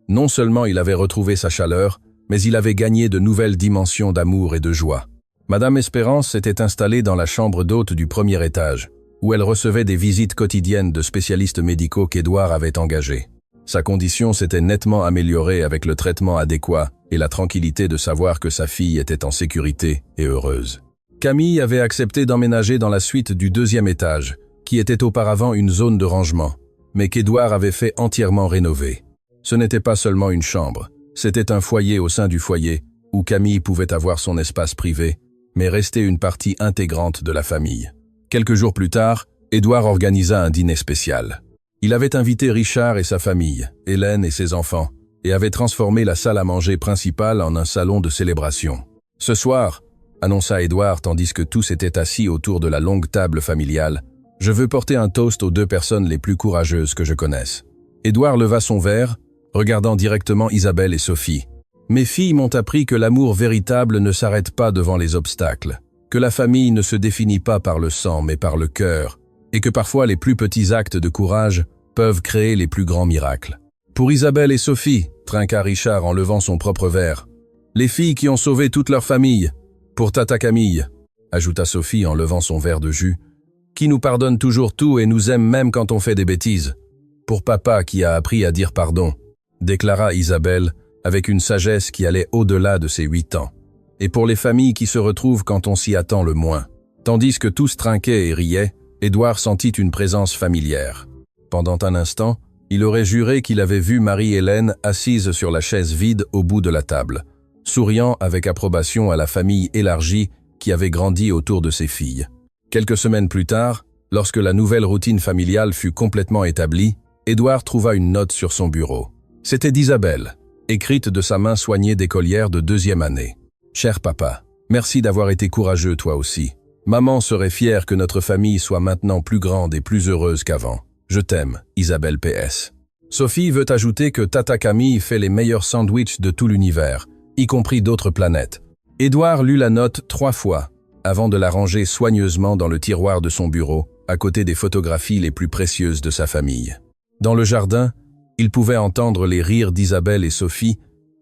Non seulement il avait retrouvé sa chaleur, mais il avait gagné de nouvelles dimensions d'amour et de joie. Madame Espérance s'était installée dans la chambre d'hôte du premier étage, où elle recevait des visites quotidiennes de spécialistes médicaux qu'Édouard avait engagés. Sa condition s'était nettement améliorée avec le traitement adéquat et la tranquillité de savoir que sa fille était en sécurité et heureuse. Camille avait accepté d'emménager dans la suite du deuxième étage, qui était auparavant une zone de rangement, mais qu'Édouard avait fait entièrement rénover. Ce n'était pas seulement une chambre, c'était un foyer au sein du foyer, où Camille pouvait avoir son espace privé, mais rester une partie intégrante de la famille. Quelques jours plus tard, Édouard organisa un dîner spécial. Il avait invité Richard et sa famille, Hélène et ses enfants, et avait transformé la salle à manger principale en un salon de célébration. « Ce soir, » annonça Édouard tandis que tous étaient assis autour de la longue table familiale, « je veux porter un toast aux deux personnes les plus courageuses que je connaisse. » Édouard leva son verre, regardant directement Isabelle et Sophie. « Mes filles m'ont appris que l'amour véritable ne s'arrête pas devant les obstacles, que la famille ne se définit pas par le sang mais par le cœur, et que parfois les plus petits actes de courage peuvent créer les plus grands miracles. » Pour Isabelle et Sophie, trinqua Richard en levant son propre verre. « Les filles qui ont sauvé toute leur famille. Pour Tata Camille, » ajouta Sophie en levant son verre de jus, « qui nous pardonne toujours tout et nous aime même quand on fait des bêtises. Pour Papa qui a appris à dire pardon, » déclara Isabelle avec une sagesse qui allait au-delà de ses 8 ans. Et pour les familles qui se retrouvent quand on s'y attend le moins. Tandis que tous trinquaient et riaient, Édouard sentit une présence familière. Pendant un instant, il aurait juré qu'il avait vu Marie-Hélène assise sur la chaise vide au bout de la table, souriant avec approbation à la famille élargie qui avait grandi autour de ses filles. Quelques semaines plus tard, lorsque la nouvelle routine familiale fut complètement établie, Édouard trouva une note sur son bureau. C'était d'Isabelle, écrite de sa main soignée d'écolière de 2e année. « Cher papa, merci d'avoir été courageux toi aussi. Maman serait fière que notre famille soit maintenant plus grande et plus heureuse qu'avant. Je t'aime, Isabelle PS. » Sophie veut ajouter que Tata Camille fait les meilleurs sandwichs de tout l'univers, y compris d'autres planètes. Édouard lut la note 3 fois, avant de la ranger soigneusement dans le tiroir de son bureau, à côté des photographies les plus précieuses de sa famille. Dans le jardin, il pouvait entendre les rires d'Isabelle et Sophie,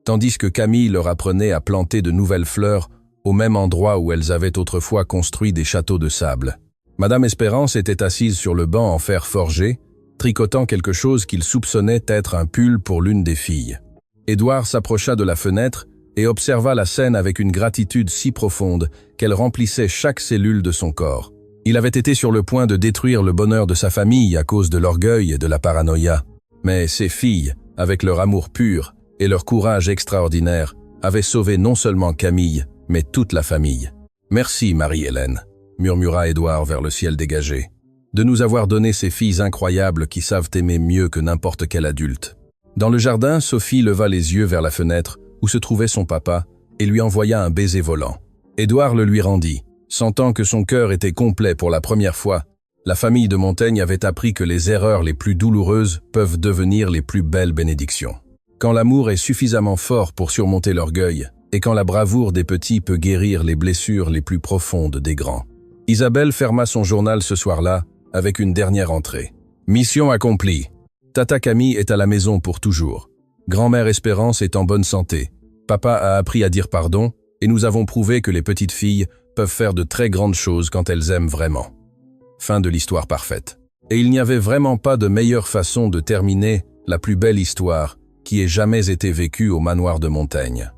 tandis que Camille leur apprenait à planter de nouvelles fleurs au même endroit où elles avaient autrefois construit des châteaux de sable. Madame Espérance était assise sur le banc en fer forgé, tricotant quelque chose qu'il soupçonnait être un pull pour l'une des filles. Édouard s'approcha de la fenêtre et observa la scène avec une gratitude si profonde qu'elle remplissait chaque cellule de son corps. Il avait été sur le point de détruire le bonheur de sa famille à cause de l'orgueil et de la paranoïa. Mais ses filles, avec leur amour pur et leur courage extraordinaire, avaient sauvé non seulement Camille, mais toute la famille. « Merci, Marie-Hélène », murmura Édouard vers le ciel dégagé, « de nous avoir donné ces filles incroyables qui savent aimer mieux que n'importe quel adulte. » Dans le jardin, Sophie leva les yeux vers la fenêtre où se trouvait son papa et lui envoya un baiser volant. Édouard le lui rendit. Sentant que son cœur était complet pour la première fois, la famille de Montaigne avait appris que les erreurs les plus douloureuses peuvent devenir les plus belles bénédictions. Quand l'amour est suffisamment fort pour surmonter l'orgueil, et quand la bravoure des petits peut guérir les blessures les plus profondes des grands. Isabelle ferma son journal ce soir-là avec une dernière entrée. Mission accomplie. Tata Camille est à la maison pour toujours. Grand-mère Espérance est en bonne santé. Papa a appris à dire pardon, et nous avons prouvé que les petites filles peuvent faire de très grandes choses quand elles aiment vraiment. Fin de l'histoire parfaite. Et il n'y avait vraiment pas de meilleure façon de terminer la plus belle histoire qui ait jamais été vécue au manoir de Montaigne.